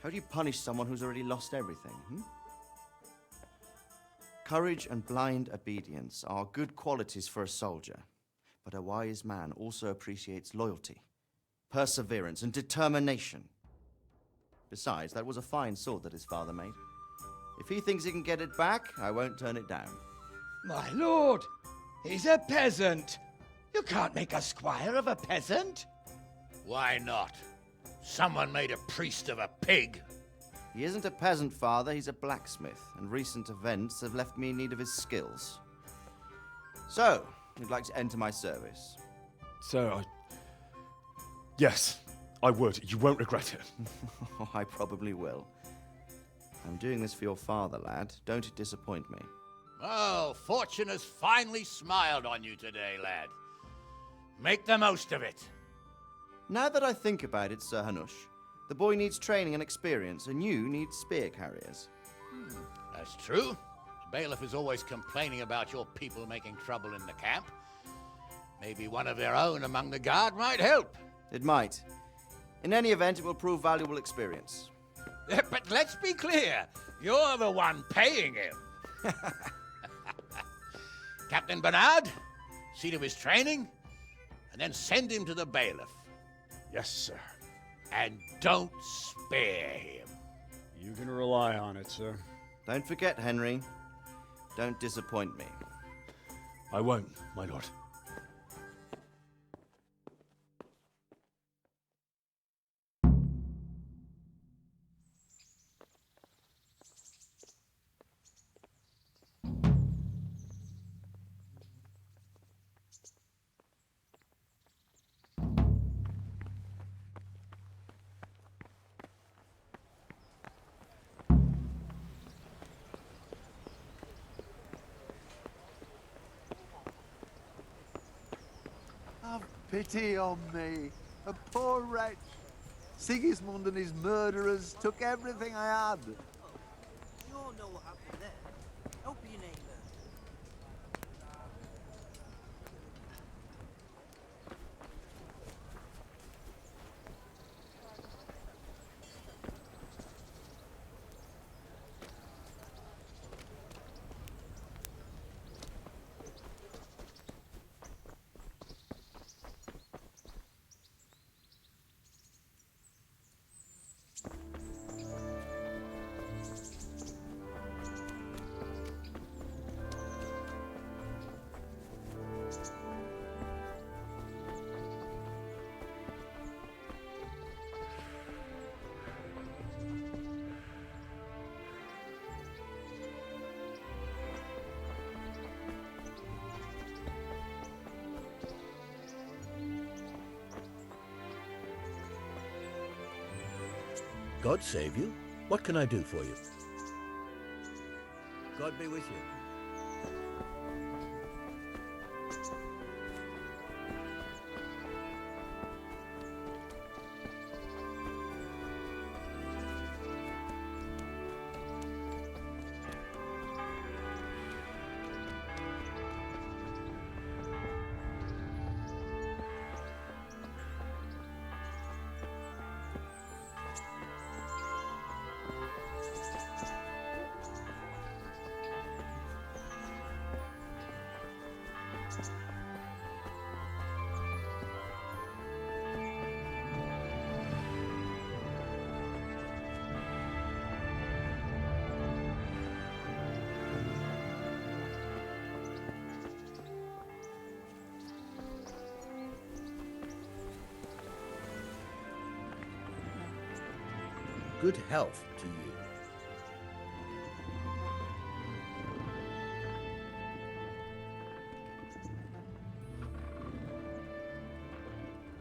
how do you punish someone who's already lost everything, Courage and blind obedience are good qualities for a soldier, but a wise man also appreciates loyalty, perseverance, and determination. Besides, that was a fine sword that his father made. If he thinks he can get it back, I won't turn it down. My lord, he's a peasant. You can't make a squire of a peasant. Why not? Someone made a priest of a pig. He isn't a peasant, Father, he's a blacksmith, and recent events have left me in need of his skills. So, you'd like to enter my service? Sir, Yes, I would. You won't regret it. I probably will. I'm doing this for your father, lad. Don't it disappoint me. Oh, fortune has finally smiled on you today, lad. Make the most of it. Now that I think about it, Sir Hanush, the boy needs training and experience, and you need spear carriers. That's true. The bailiff is always complaining about your people making trouble in the camp. Maybe one of their own among the guard might help. It might. In any event, it will prove valuable experience. But let's be clear, you're the one paying him. Captain Bernard, see to his training, and then send him to the bailiff. Yes, sir. And don't spare him. You can rely on it, sir. Don't forget, Henry. Don't disappoint me. I won't, my lord. Pity on me, a poor wretch. Sigismund and his murderers took everything I had. You all know what happened there. Hope your neighbour. God save you. What can I do for you? God be with you. Good health to you.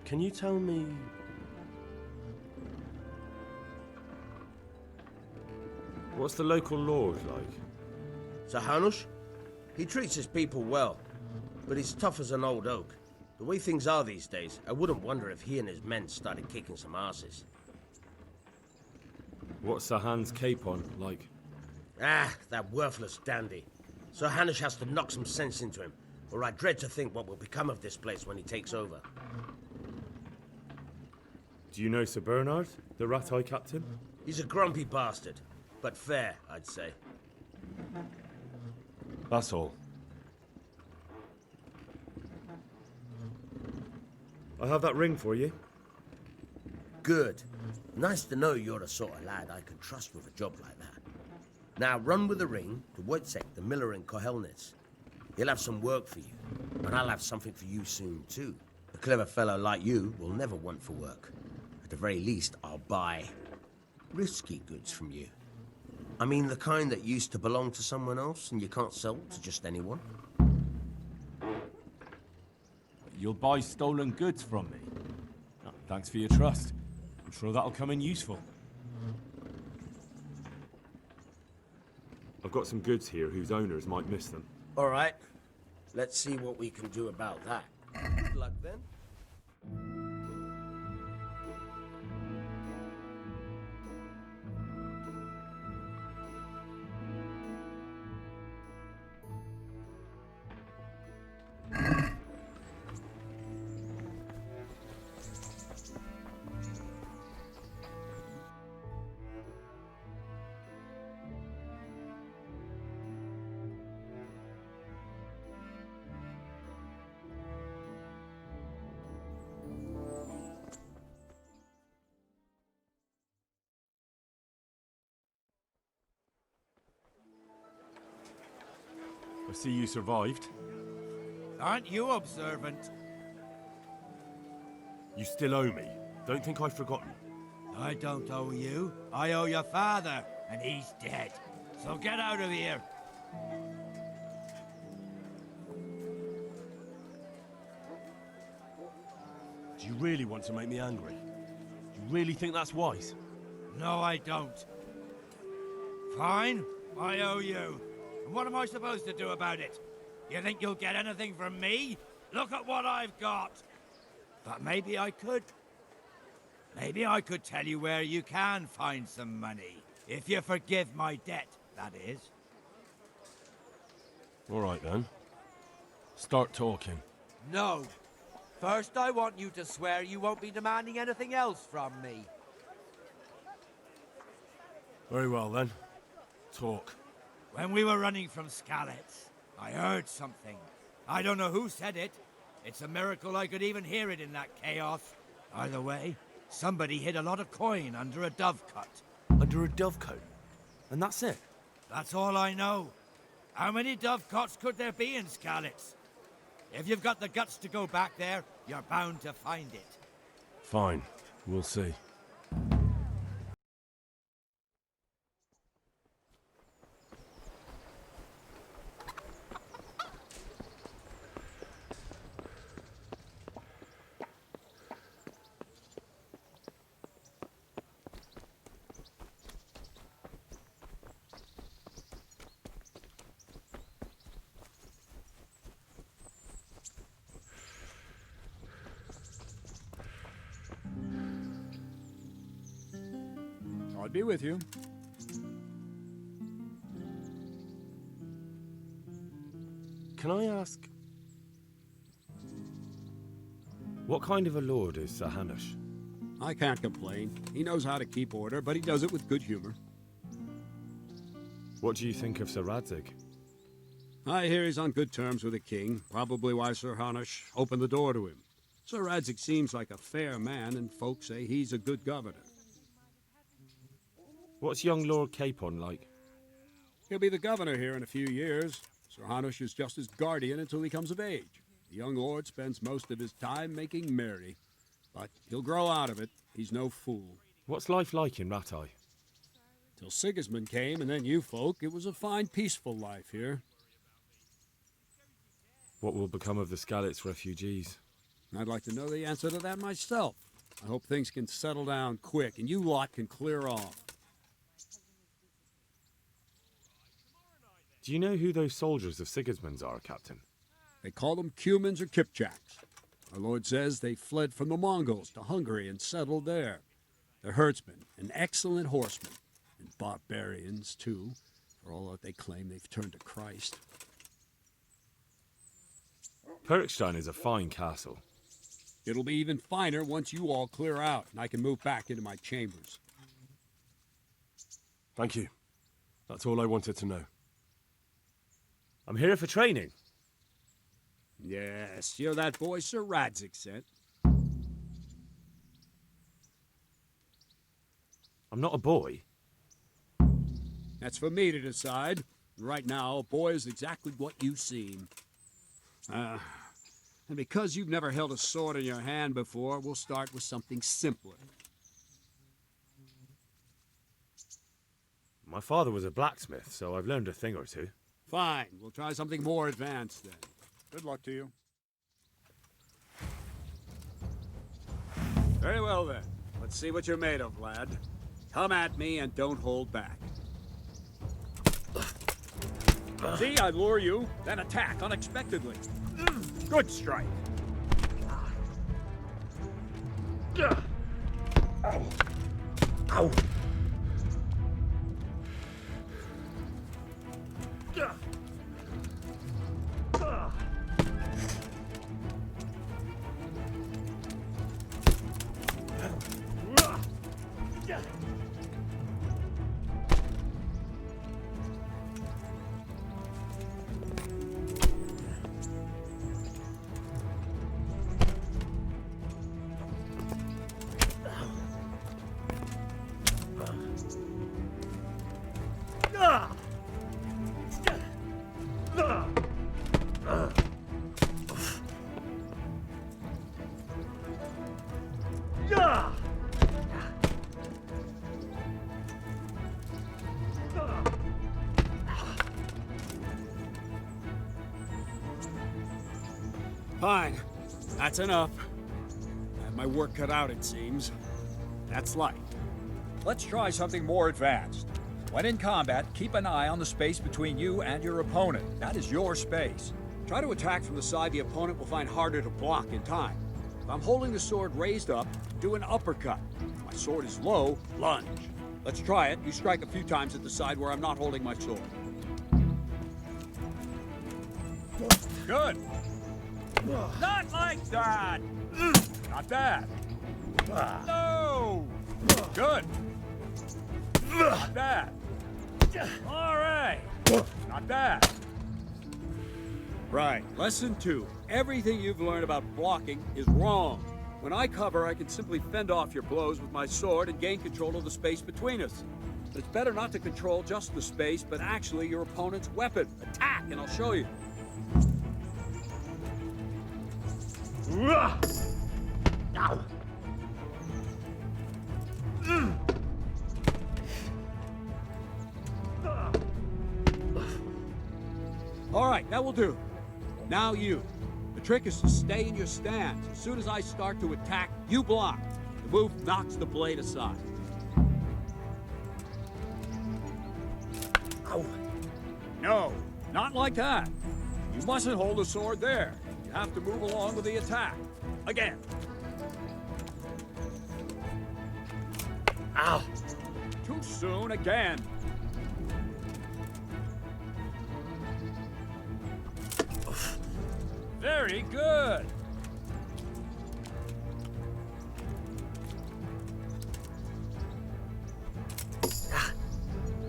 Can you tell me... What's the local lord like? Sir Hanush? He treats his people well, but he's tough as an old oak. The way things are these days, I wouldn't wonder if he and his men started kicking some asses. What's Sir Han's capon like? Ah, that worthless dandy. Sir Hanush has to knock some sense into him, or I dread to think what will become of this place when he takes over. Do you know Sir Bernard, the Ratai captain? He's a grumpy bastard, but fair, I'd say. That's all. I have that ring for you. Good. Nice to know you're the sort of lad I can trust with a job like that. Now run with the ring to Wojciech, the miller in Kohelnitz. He'll have some work for you, and I'll have something for you soon too. A clever fellow like you will never want for work. At the very least, I'll buy risky goods from you. I mean the kind that used to belong to someone else and you can't sell to just anyone. You'll buy stolen goods from me. Oh, thanks for your trust. I'm sure that'll come in useful. I've got some goods here whose owners might miss them. All right. Let's see what we can do about that. Good luck then. I see you survived. Aren't you observant? You still owe me. Don't think I've forgotten. I don't owe you. I owe your father, and he's dead. So get out of here. Do you really want to make me angry? Do you really think that's wise? No, I don't. Fine, I owe you. And what am I supposed to do about it? You think you'll get anything from me? Look at what I've got. But maybe I could. Maybe I could tell you where you can find some money. If you forgive my debt, that is. All right, then. Start talking. No. First, I want you to swear you won't be demanding anything else from me. Very well, then. Talk. When we were running from Skalitz, I heard something. I don't know who said it. It's a miracle I could even hear it in that chaos. Either way, somebody hid a lot of coin under a dovecote. Under a dovecote? And that's it? That's all I know. How many dovecotes could there be in Skalitz? If you've got the guts to go back there, you're bound to find it. Fine. We'll see. I'll be with you. Can I ask... What kind of a lord is Sir Hanush? I can't complain. He knows how to keep order, but he does it with good humor. What do you think of Sir Radzig? I hear he's on good terms with the king, probably why Sir Hanush opened the door to him. Sir Radzig seems like a fair man, and folks say he's a good governor. What's young Lord Capon like? He'll be the governor here in a few years. Sir Hanush is just his guardian until he comes of age. The young lord spends most of his time making merry. But he'll grow out of it. He's no fool. What's life like in Ratai? Till Sigismund came, and then you folk, it was a fine, peaceful life here. What will become of the Skalitz refugees? I'd like to know the answer to that myself. I hope things can settle down quick, and you lot can clear off. Do you know who those soldiers of Sigismund's are, Captain? They call them Cumans or Kipchaks. Our lord says they fled from the Mongols to Hungary and settled there. They're herdsmen and excellent horsemen, and barbarians, too, for all that they claim they've turned to Christ. Perkstein is a fine castle. It'll be even finer once you all clear out, and I can move back into my chambers. Thank you. That's all I wanted to know. I'm here for training. Yes, you're that boy Sir Radzig sent. I'm not a boy. That's for me to decide. Right now, a boy is exactly what you seem. And because you've never held a sword in your hand before, we'll start with something simpler. My father was a blacksmith, so I've learned a thing or two. Fine, we'll try something more advanced then. Good luck to you. Very well then. Let's see what you're made of, lad. Come at me and don't hold back. See, I lure you, then attack unexpectedly. Good strike. Ow. Ow. Fine. That's enough. I have my work cut out, it seems. That's life. Let's try something more advanced. When in combat, keep an eye on the space between you and your opponent. That is your space. Try to attack from the side the opponent will find harder to block in time. If I'm holding the sword raised up, do an uppercut. If my sword is low, lunge. Let's try it. You strike a few times at the side where I'm not holding my sword. Good. Not like that. Not bad. No. Good. Not bad. All right. Not bad. Right. Lesson 2. Everything you've learned about blocking is wrong. When I cover, I can simply fend off your blows with my sword and gain control of the space between us. But it's better not to control just the space, but actually your opponent's weapon. Attack, and I'll show you. All right, that will do. Now you. The trick is to stay in your stance. As soon as I start to attack, you block. The move knocks the blade aside. Ow. No, not like that. You mustn't hold the sword there. You have to move along with the attack. Again. Ow. Too soon again. Very good.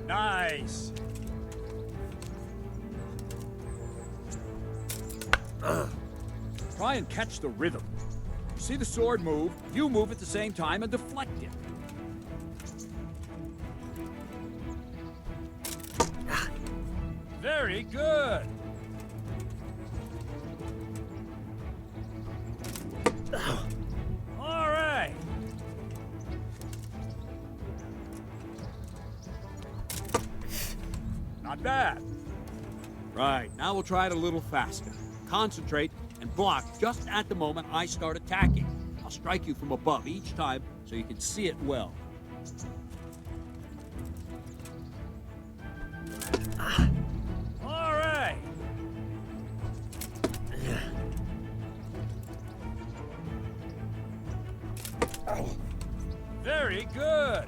Nice. Try and catch the rhythm. You see the sword move, you move at the same time and deflect it. Very good. All right. Not bad. Right, now we'll try it a little faster. Concentrate and block just at the moment I start attacking. I'll strike you from above each time so you can see it well. All right. Very good.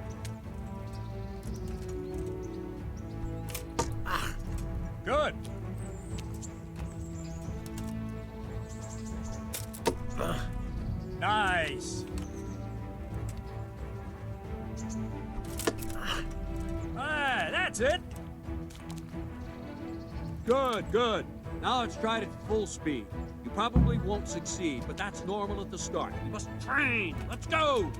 Good. Nice. That's it. Good, good. Now let's try it at full speed. You probably won't succeed, but that's normal at the start. You must train. Let's go.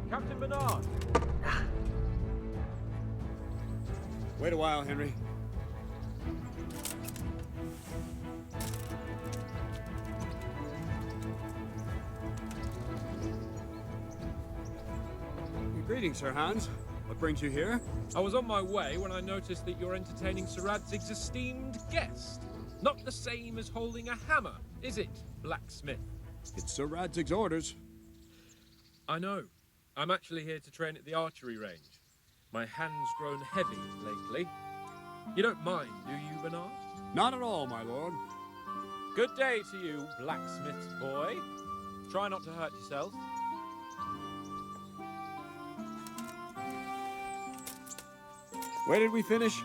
Captain Bernard! Wait a while, Henry. Greetings, Sir Hans. What brings you here? I was on my way when I noticed that you're entertaining Sir Radzig's esteemed guest. Not the same as holding a hammer, is it, blacksmith? It's Sir Radzig's orders. I know. I'm actually here to train at the archery range. My hand's grown heavy lately. You don't mind, do you, Bernard? Not at all, my lord. Good day to you, blacksmith's boy. Try not to hurt yourself. Where did we finish?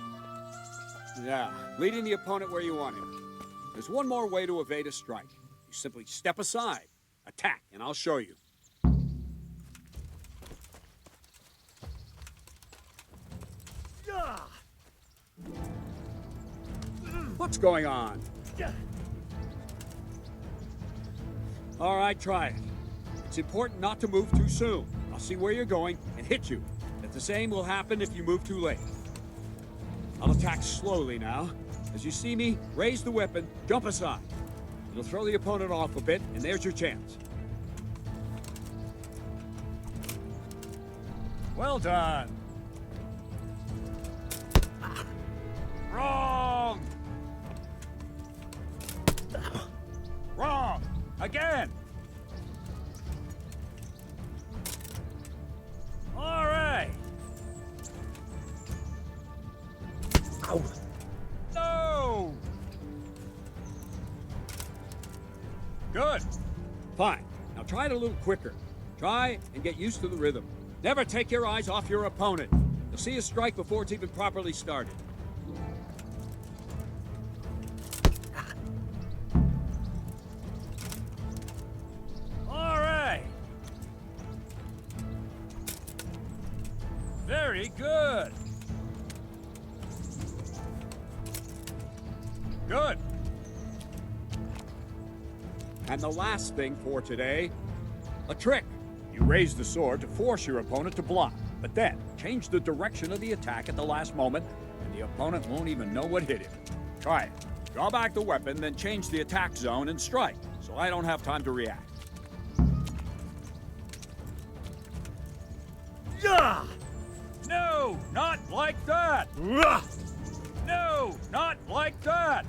Yeah, leading the opponent where you want him. There's one more way to evade a strike. You simply step aside, attack, and I'll show you. What's going on? All right, try it. It's important not to move too soon. I'll see where you're going and hit you. But the same will happen if you move too late. I'll attack slowly now. As you see me, raise the weapon, jump aside. It'll throw the opponent off a bit, and there's your chance. Well done. Wrong! Again! All right! Ow. No! Good. Fine. Now try it a little quicker. Try and get used to the rhythm. Never take your eyes off your opponent. You'll see a strike before it's even properly started. All right. Very good. Good. And the last thing for today, a trick. You raise the sword to force your opponent to block, but then change the direction of the attack at the last moment, and the opponent won't even know what hit him. Try it. Draw back the weapon, then change the attack zone and strike, so I don't have time to react. Yeah! No, not like that! No, not like that!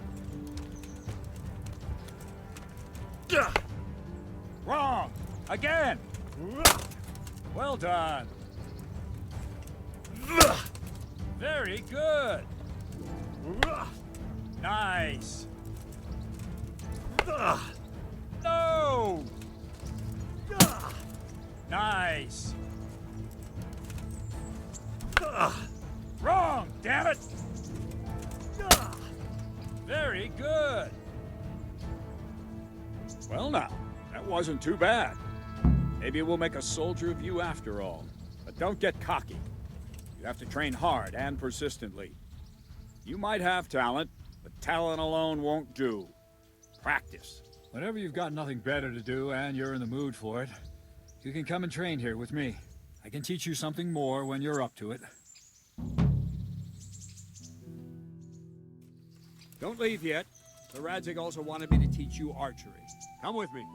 Wrong! Again! Well done! Very good! Nice! No! Nice! Wrong, damn it! Very good! Well now, that wasn't too bad. Maybe we'll make a soldier of you after all. But don't get cocky. You have to train hard and persistently. You might have talent, but talent alone won't do. Practice. Whenever you've got nothing better to do and you're in the mood for it, you can come and train here with me. I can teach you something more when you're up to it. Don't leave yet. The Radzig also wanted me to teach you archery. Come with me.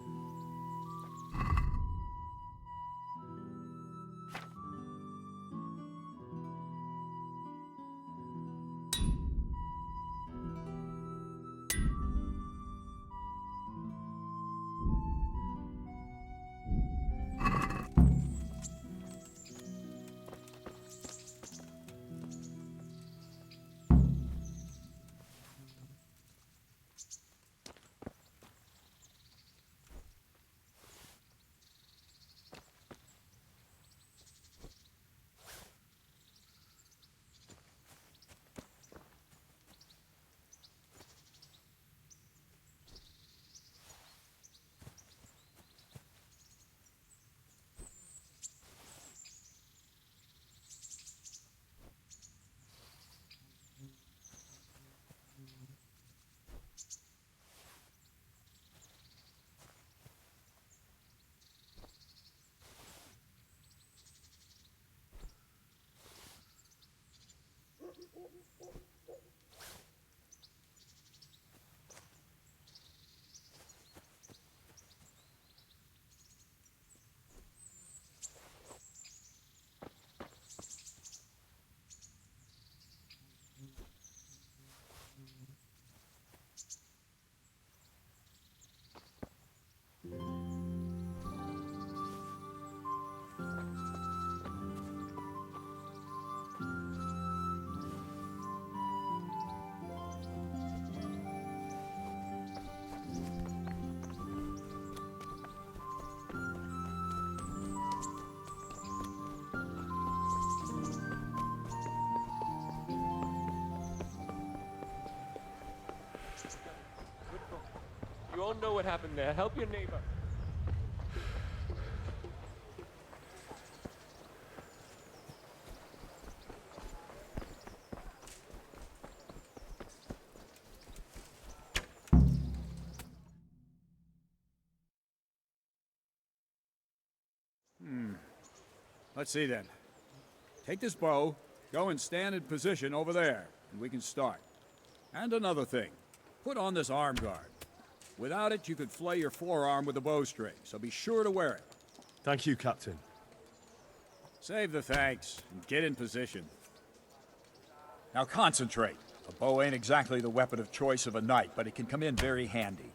You all know what happened there. Help your neighbor. Let's see then. Take this bow, go and stand in position over there, and we can start. And another thing, put on this arm guard. Without it, you could flay your forearm with a bowstring, so be sure to wear it. Thank you, Captain. Save the thanks, and get in position. Now concentrate. A bow ain't exactly the weapon of choice of a knight, but it can come in very handy.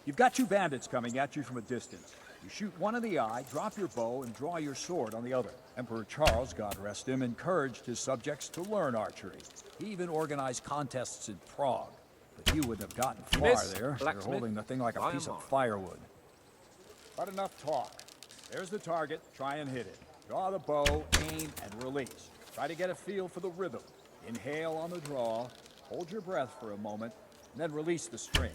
You've got two bandits coming at you from a distance. You shoot one in the eye, drop your bow, and draw your sword on the other. Emperor Charles, God rest him, encouraged his subjects to learn archery. He even organized contests in Prague. But you wouldn't have gotten far there. You're holding the thing like a piece of firewood. But enough talk. There's the target. Try and hit it. Draw the bow, aim, and release. Try to get a feel for the rhythm. Inhale on the draw, hold your breath for a moment, and then release the string.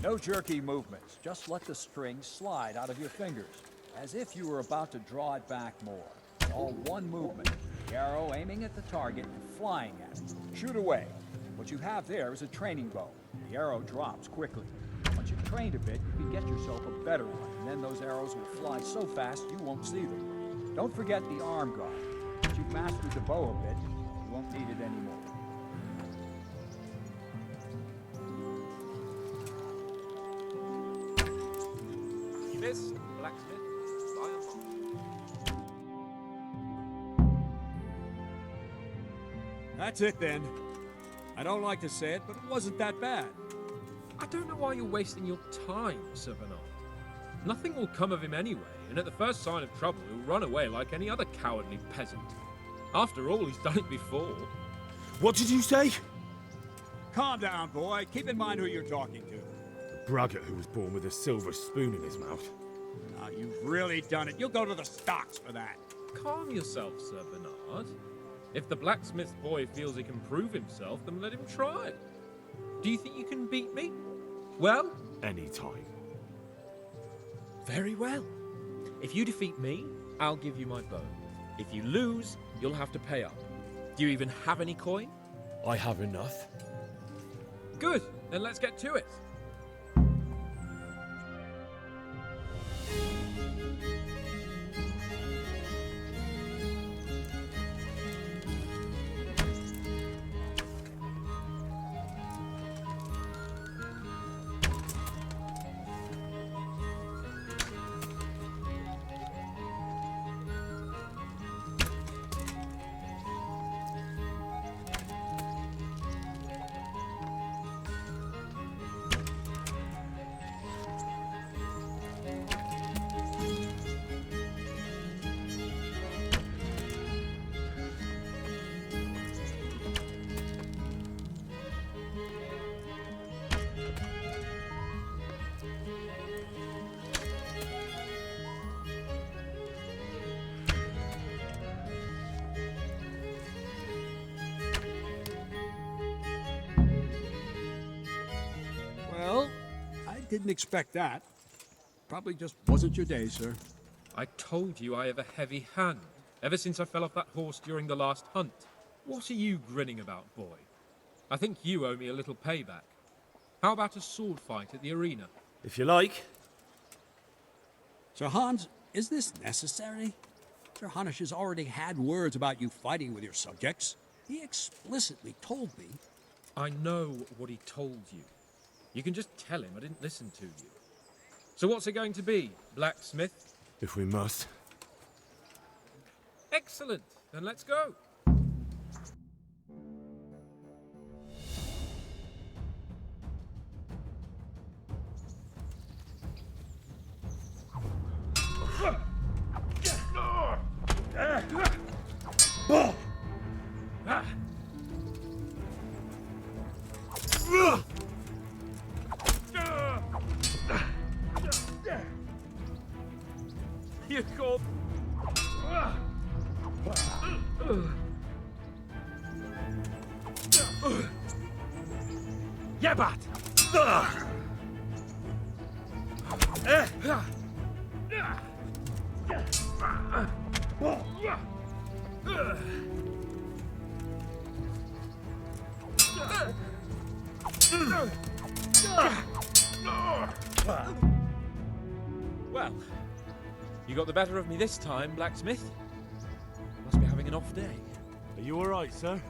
No jerky movements. Just let the string slide out of your fingers, as if you were about to draw it back more. All one movement. The arrow aiming at the target and flying at it. Shoot away. What you have there is a training bow. The arrow drops quickly. Once you've trained a bit, you can get yourself a better one, and then those arrows will fly so fast you won't see them. Don't forget the arm guard. Once you've mastered the bow a bit, you won't need it anymore. Miss Blacksmith, by a mile. That's it then. I don't like to say it, but it wasn't that bad. I don't know why you're wasting your time, Sir Bernard. Nothing will come of him anyway, and at the first sign of trouble, he'll run away like any other cowardly peasant. After all, he's done it before. What did you say? Calm down, boy. Keep in mind who you're talking to. The braggart who was born with a silver spoon in his mouth. Now, you've really done it. You'll go to the stocks for that. Calm yourself, Sir Bernard. If the blacksmith boy feels he can prove himself, then let him try. Do you think you can beat me? Well? Anytime. Very well. If you defeat me, I'll give you my bow. If you lose, you'll have to pay up. Do you even have any coin? I have enough. Good, then let's get to it. Well, I didn't expect that. Probably just wasn't your day, sir. I told you I have a heavy hand, ever since I fell off that horse during the last hunt. What are you grinning about, boy? I think you owe me a little payback. How about a sword fight at the arena? If you like. Sir Hans, is this necessary? Sir Hanush has already had words about you fighting with your subjects. He explicitly told me. I know what he told you. You can just tell him I didn't listen to you. So what's it going to be, blacksmith? If we must. Excellent. Then let's go. You called. Yabat! Well, you got the better of me this time, blacksmith. Must be having an off day. Are you all right, sir?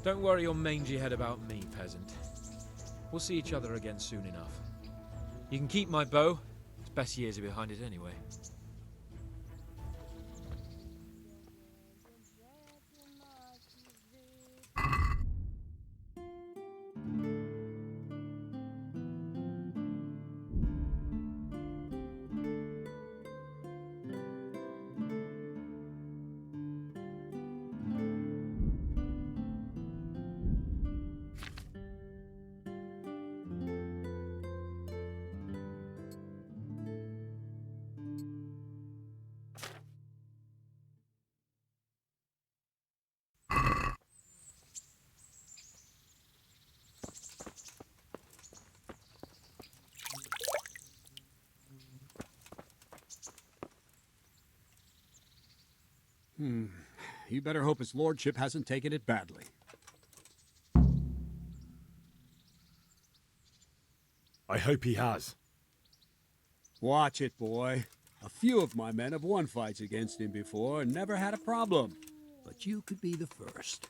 Don't worry your mangy head about me, peasant. We'll see each other again soon enough. You can keep my bow. Its best years are behind it anyway. You better hope his lordship hasn't taken it badly. I hope he has. Watch it, boy. A few of my men have won fights against him before and never had a problem. But you could be the first.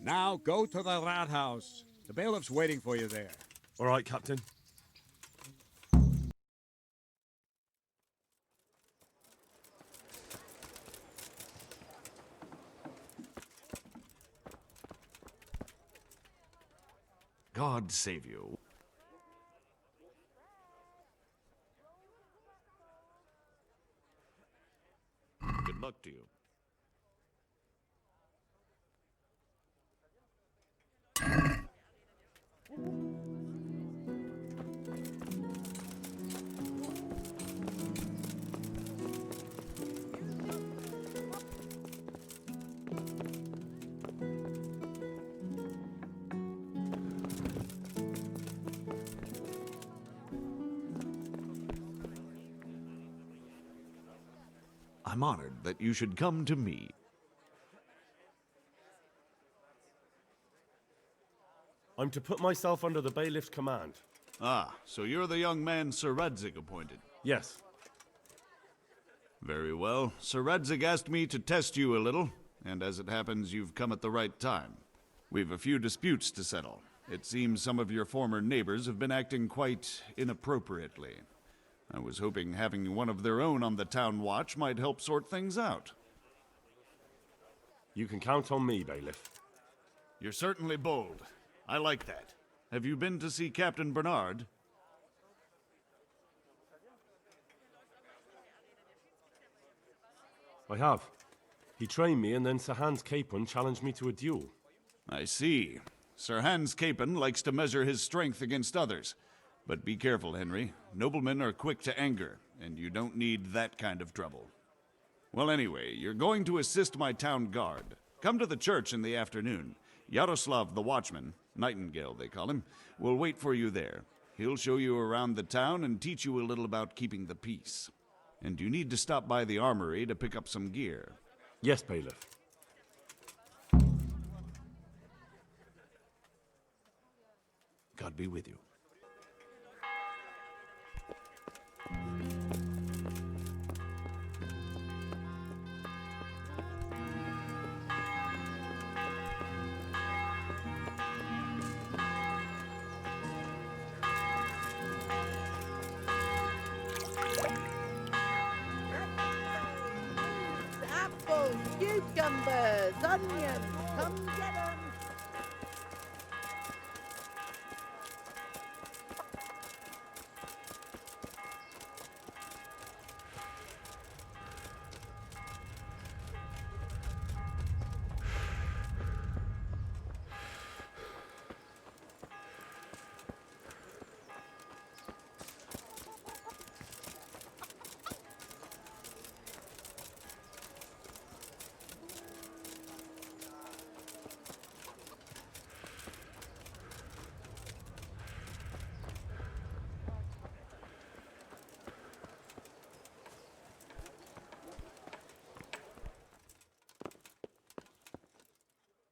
Now go to the rat house. The bailiff's waiting for you there. All right, Captain. God save you. Good luck to you. I'm honored that you should come to me. I'm to put myself under the bailiff's command. Ah, so you're the young man Sir Radzig appointed? Yes. Very well. Sir Radzig asked me to test you a little, and as it happens, you've come at the right time. We've a few disputes to settle. It seems some of your former neighbors have been acting quite inappropriately. I was hoping having one of their own on the town watch might help sort things out. You can count on me, bailiff. You're certainly bold. I like that. Have you been to see Captain Bernard? I have. He trained me, and then Sir Hans Capon challenged me to a duel. I see. Sir Hans Capon likes to measure his strength against others. But be careful, Henry. Noblemen are quick to anger, and you don't need that kind of trouble. Well, anyway, you're going to assist my town guard. Come to the church in the afternoon. Yaroslav the watchman, Nightingale they call him, will wait for you there. He'll show you around the town and teach you a little about keeping the peace. And you need to stop by the armory to pick up some gear. Yes, bailiff. God be with you. Apples, cucumbers, onions, come get 'em.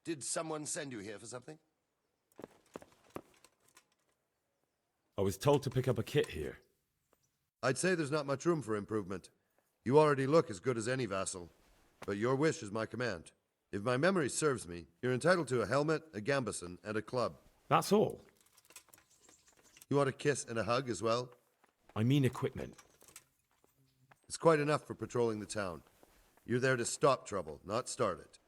Did someone send you here for something? I was told to pick up a kit here. I'd say there's not much room for improvement. You already look as good as any vassal, but your wish is my command. If my memory serves me, you're entitled to a helmet, a gambeson, and a club. That's all. You want a kiss and a hug as well? I mean equipment. It's quite enough for patrolling the town. You're there to stop trouble, not start it.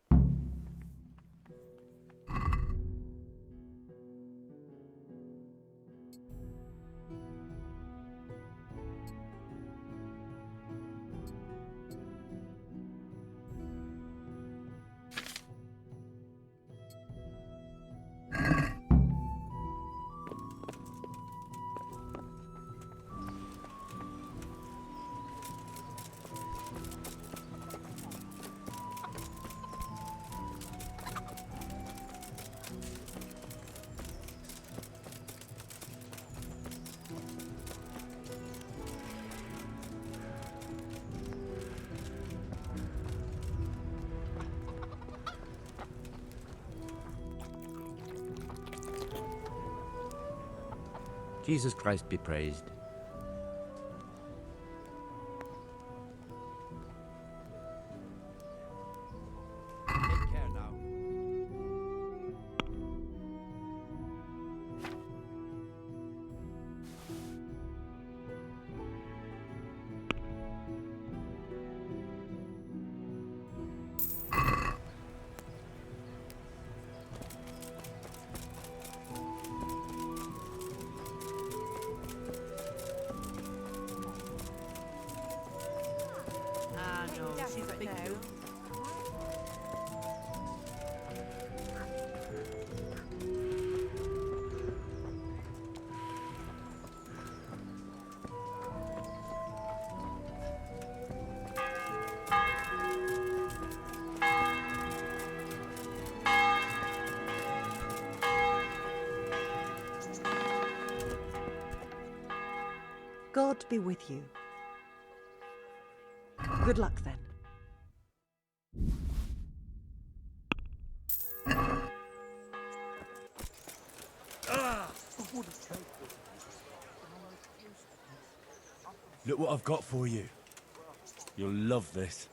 Jesus Christ be praised. Take care now. Ah, no, she's a big girl. God be with you. Good luck then. Look what I've got for you. You'll love this.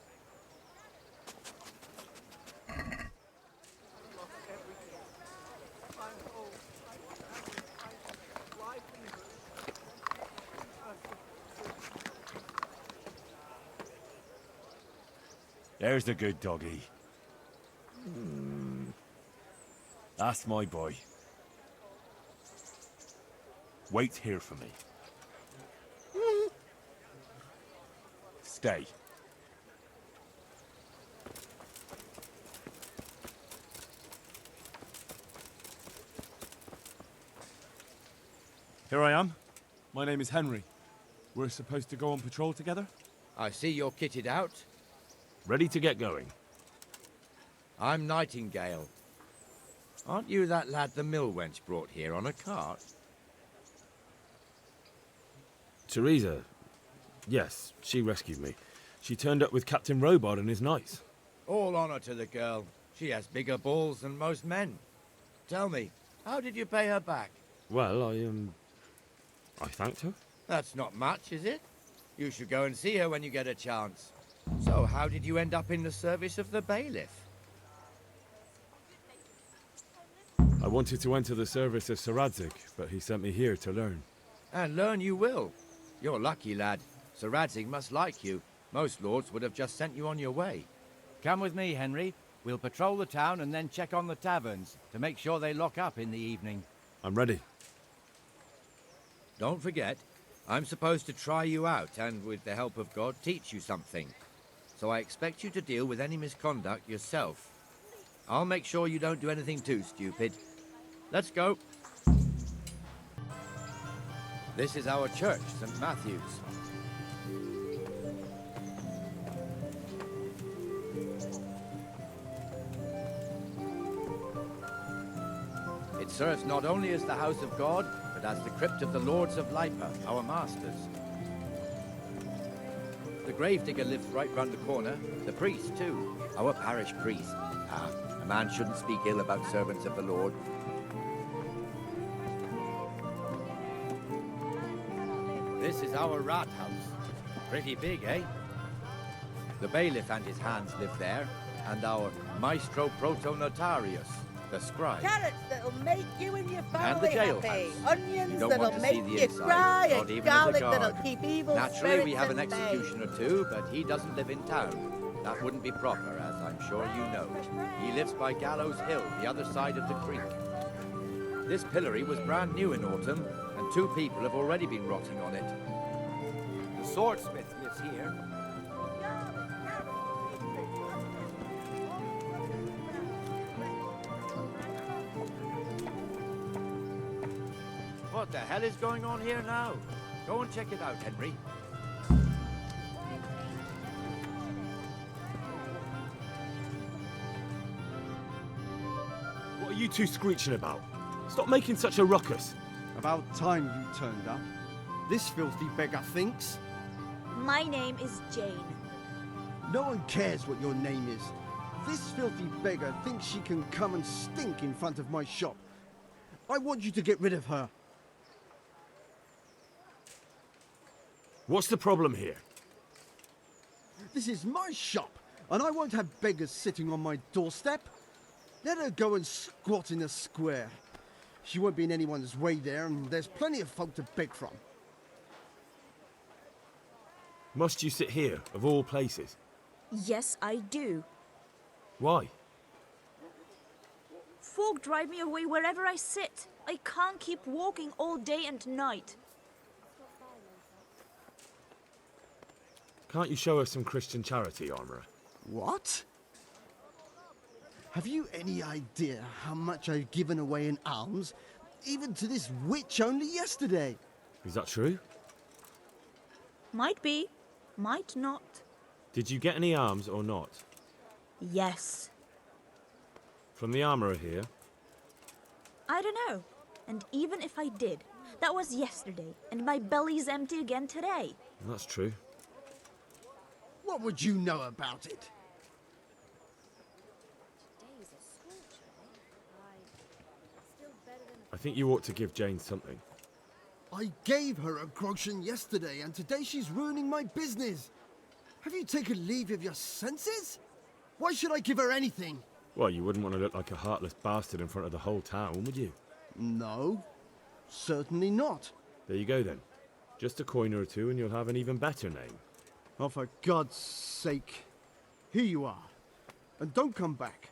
There's the good doggy. That's my boy. Wait here for me. Stay. Here I am. My name is Henry. We're supposed to go on patrol together? I see you're kitted out. Ready to get going. I'm Nightingale. Aren't you that lad the mill wench brought here on a cart? Teresa. Yes, she rescued me. She turned up with Captain Robard and his knights. All honor to the girl. She has bigger balls than most men. Tell me, how did you pay her back? Well, I thanked her. That's not much, is it? You should go and see her when you get a chance. So, how did you end up in the service of the bailiff? I wanted to enter the service of Sir Radzig, but he sent me here to learn. And learn you will. You're lucky, lad. Sir Radzig must like you. Most lords would have just sent you on your way. Come with me, Henry. We'll patrol the town and then check on the taverns to make sure they lock up in the evening. I'm ready. Don't forget, I'm supposed to try you out and, with the help of God, teach you something. So I expect you to deal with any misconduct yourself. I'll make sure you don't do anything too stupid. Let's go. This is our church, St. Matthew's. It serves not only as the house of God, but as the crypt of the Lords of Lipa, our masters. The gravedigger lives right round the corner. The priest, too. Our parish priest. Ah, a man shouldn't speak ill about servants of the Lord. This is our rat house. Pretty big, eh? The bailiff and his hands live there, and our maestro proto-notarius, the scribe. Carrots that'll make you and your And the family jailhouse. happy. You Onions don't that'll want to see make the you inside, cry, not and even as a garlic that'll guard. keep evil Naturally, we spirits have an at bay. executioner too, but he doesn't live in town. That wouldn't be proper, as I'm sure you know. He lives by Gallows Hill, the other side of the creek. This pillory was brand new in autumn, and 2 people have already been rotting on it. The swordsmith lives here. What the hell is going on here now? Go and check it out, Henry. What are you two screeching about? Stop making such a ruckus. About time you turned up. This filthy beggar thinks. My name is Jane. No one cares what your name is. This filthy beggar thinks she can come and stink in front of my shop. I want you to get rid of her. What's the problem here? This is my shop, and I won't have beggars sitting on my doorstep. Let her go and squat in the square. She won't be in anyone's way there, and there's plenty of folk to beg from. Must you sit here, of all places? Yes, I do. Why? Folk drive me away wherever I sit. I can't keep walking all day and night. Can't you show us some Christian charity, Armourer? What? Have you any idea how much I've given away in alms, even to this witch only yesterday? Is that true? Might be, might not. Did you get any alms or not? Yes. From the Armourer here? I don't know. And even if I did, that was yesterday, and my belly's empty again today. That's true. What would you know about it? I think you ought to give Jane something. I gave her a groschen yesterday, and today she's ruining my business. Have you taken leave of your senses? Why should I give her anything? Well, you wouldn't want to look like a heartless bastard in front of the whole town, would you? No, certainly not. There you go then. Just a coin or two and you'll have an even better name. Oh, for God's sake. Here you are. And don't come back.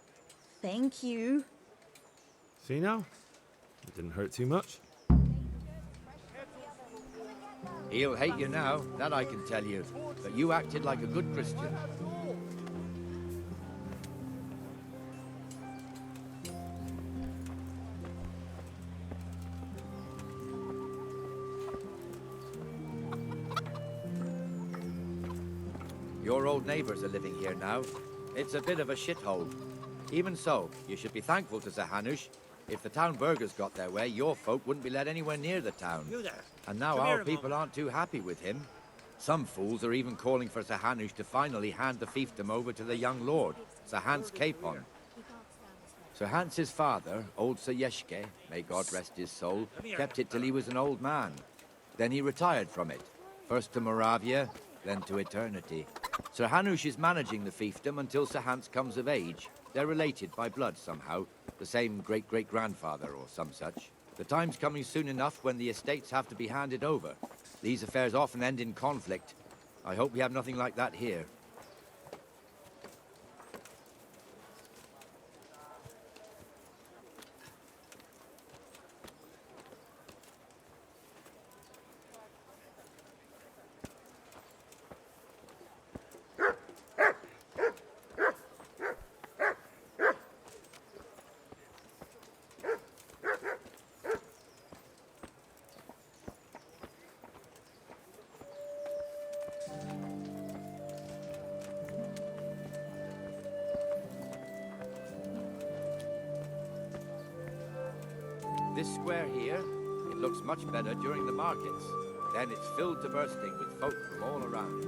Thank you. See now? It didn't hurt too much. He'll hate you now, that I can tell you. But you acted like a good Christian. Your old neighbours are living here now. It's a bit of a shithole. Even so, you should be thankful to Sir Hanush. If the town burghers got their way, your folk wouldn't be let anywhere near the town. You there. And now Come our here a people aren't too happy with him. Some fools are even calling for Sir Hanush to finally hand the fiefdom over to the young lord, Sir Hans Capon. Sir Hans's father, old Sir Yeshke, may God rest his soul, kept it till he was an old man. Then he retired from it, first to Moravia, then to eternity. Sir Hanush is managing the fiefdom until Sir Hans comes of age. They're related by blood somehow, the same great-great-grandfather or some such. The time's coming soon enough when the estates have to be handed over. These affairs often end in conflict. I hope we have nothing like that here. This square here, it looks much better during the markets. Then it's filled to bursting with folk from all around.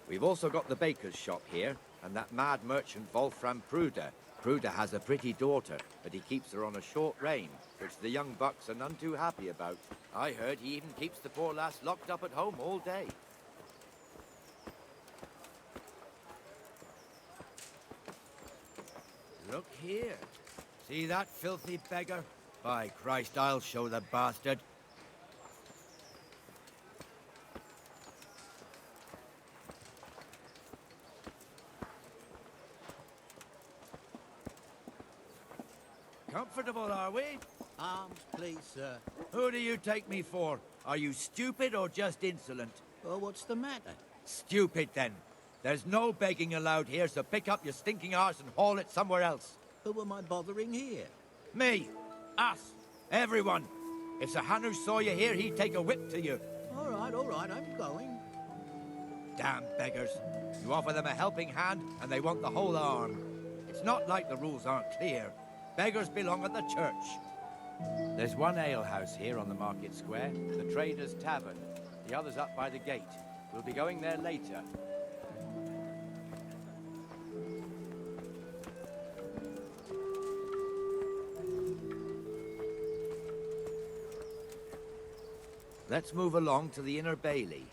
We've also got the baker's shop here, and that mad merchant Wolfram Pruder. Pruder has a pretty daughter, but he keeps her on a short rein, which the young bucks are none too happy about. I heard he even keeps the poor lass locked up at home all day. Look here. See that filthy beggar? By Christ, I'll show the bastard. Comfortable, are we? Arms, please, sir. Who do you take me for? Are you stupid or just insolent? Well, what's the matter? Stupid, then. There's no begging allowed here, so pick up your stinking arse and haul it somewhere else. Who am I bothering here? Me. Us. Everyone. If Sir Hanush saw you here, he'd take a whip to you. All right, I'm going. Damn beggars. You offer them a helping hand, and they want the whole arm. It's not like the rules aren't clear. Beggars belong at the church. There's one alehouse here on the market square, the Trader's Tavern. The other's up by the gate. We'll be going there later. Let's move along to the Inner Bailey.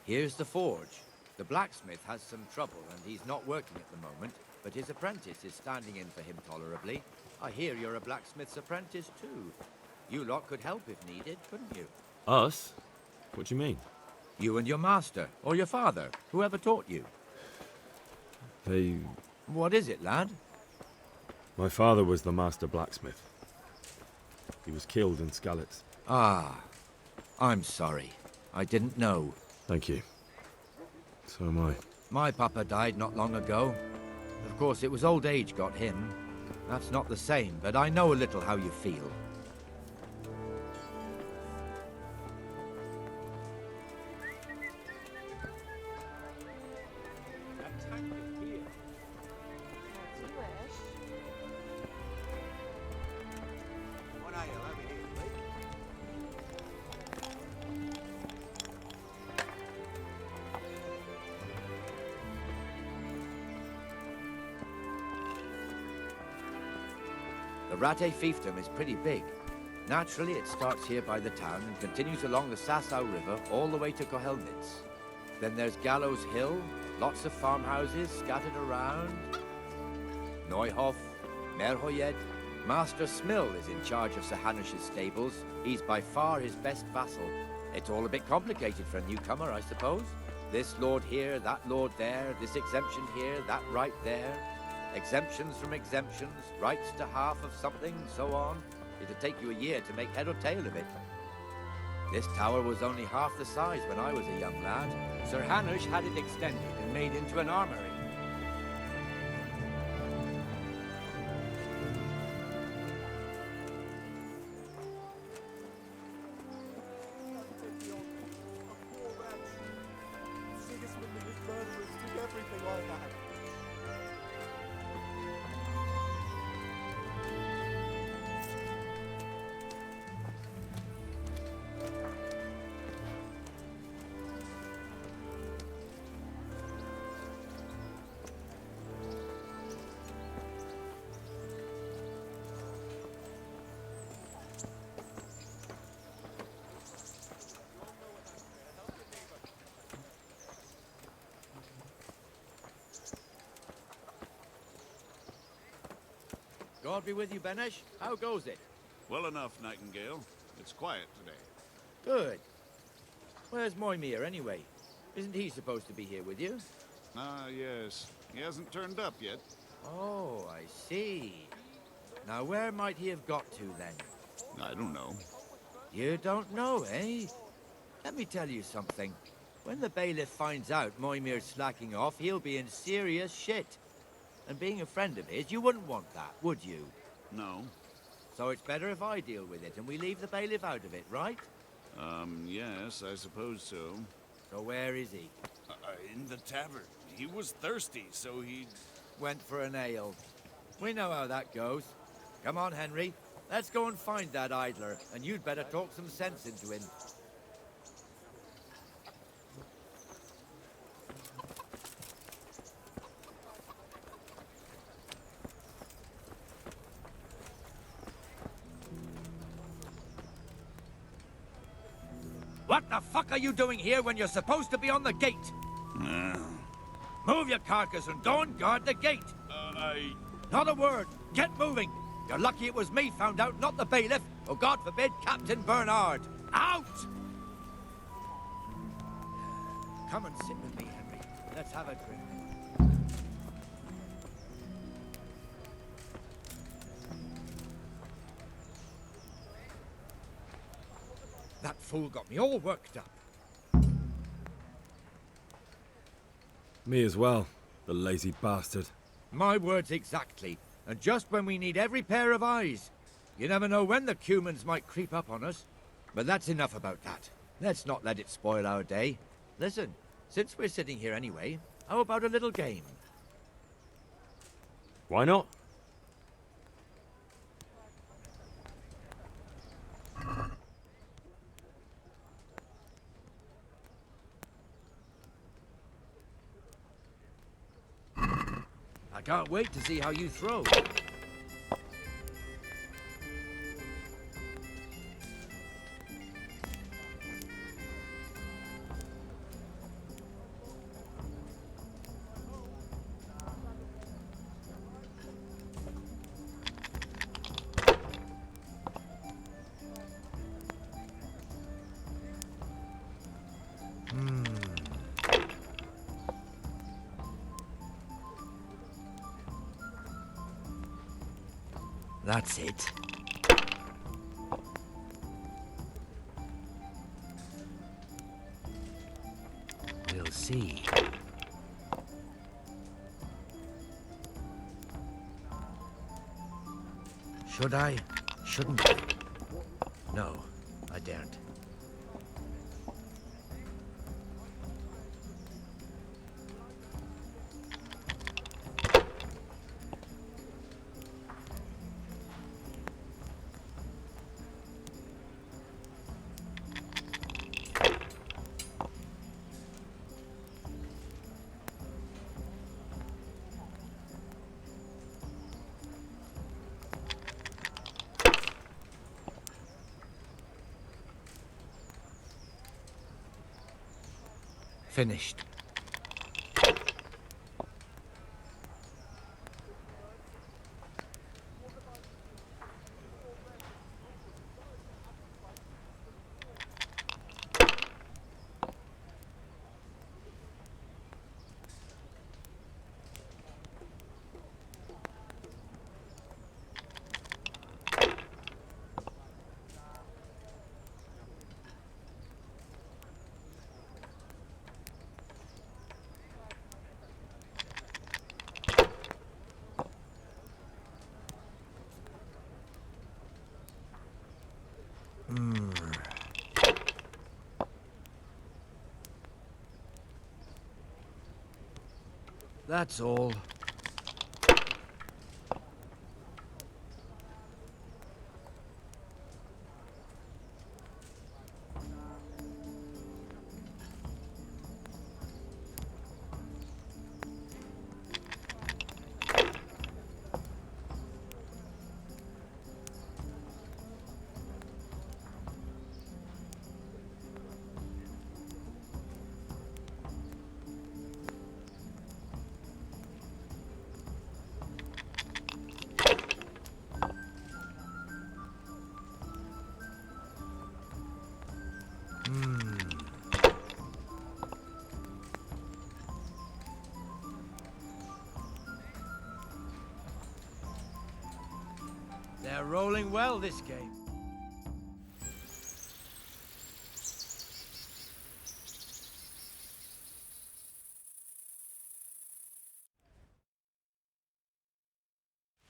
Here's the forge. The blacksmith has some trouble and he's not working at the moment, but his apprentice is standing in for him tolerably. I hear you're a blacksmith's apprentice too. You lot could help if needed, couldn't you? Us? What do you mean? You and your master, or your father, whoever taught you. They... What is it, lad? My father was the master blacksmith. He was killed in Skalitz. Ah, I'm sorry. I didn't know. Thank you. So am I. My papa died not long ago. Of course, it was old age got him. That's not the same, but I know a little how you feel. The Ratai fiefdom is pretty big. Naturally, it starts here by the town and continues along the Sasau River all the way to Kohelnitz. Then there's Gallows Hill, lots of farmhouses scattered around. Neuhof, Merhoyed. Master Smill is in charge of Sir Hanush's stables. He's by far his best vassal. It's all a bit complicated for a newcomer, I suppose. This lord here, that lord there, this exemption here, that right there. Exemptions from exemptions, rights to half of something, so on. It'd take you a year to make head or tail of it. This tower was only half the size when I was a young lad. Sir Hanush had it extended and made into an armory. Sigismund and his murderers took everything I had. God be with you, Benesh. How goes it? Well enough, Nightingale. It's quiet today. Good. Where's Moimir, anyway? Isn't he supposed to be here with you? Ah, yes. He hasn't turned up yet. Oh, I see. Now, where might he have got to, then? I don't know. You don't know, eh? Let me tell you something. When the bailiff finds out Moimir's slacking off, he'll be in serious shit. And being a friend of his, you wouldn't want that, would you? No. So it's better if I deal with it and we leave the bailiff out of it, right? Yes, I suppose so. So where is he? In the tavern. He was thirsty, so he... Went for an ale. We know how that goes. Come on, Henry. Let's go and find that idler, and you'd better talk some sense into him. What the fuck are you doing here when you're supposed to be on the gate? Move your carcass and go and guard the gate. Not a word. Get moving. You're lucky it was me found out, not the bailiff, or God forbid, Captain Bernard. Out! Come and sit with me, Henry. Let's have a drink. That fool got me all worked up. Me as well, the lazy bastard. My words exactly. And just when we need every pair of eyes. You never know when the Cumans might creep up on us. But that's enough about that. Let's not let it spoil our day. Listen, since we're sitting here anyway, how about a little game? Why not? I can't wait to see how you throw. That's it. We'll see. Should I? Shouldn't I? No, I daren't. Finished. That's all. They're rolling well this game.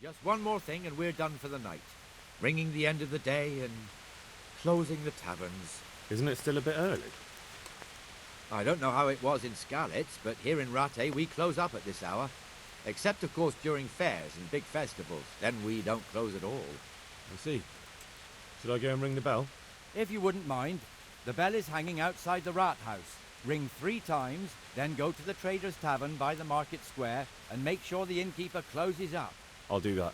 Just one more thing and we're done for the night. Ringing the end of the day and closing the taverns. Isn't it still a bit early? I don't know how it was in Skalitz, but here in Ratai we close up at this hour. Except, of course, during fairs and big festivals. Then we don't close at all. I see. Should I go and ring the bell? If you wouldn't mind. The bell is hanging outside the rat house. Ring 3 times, then go to the Trader's Tavern by the market square and make sure the innkeeper closes up. I'll do that.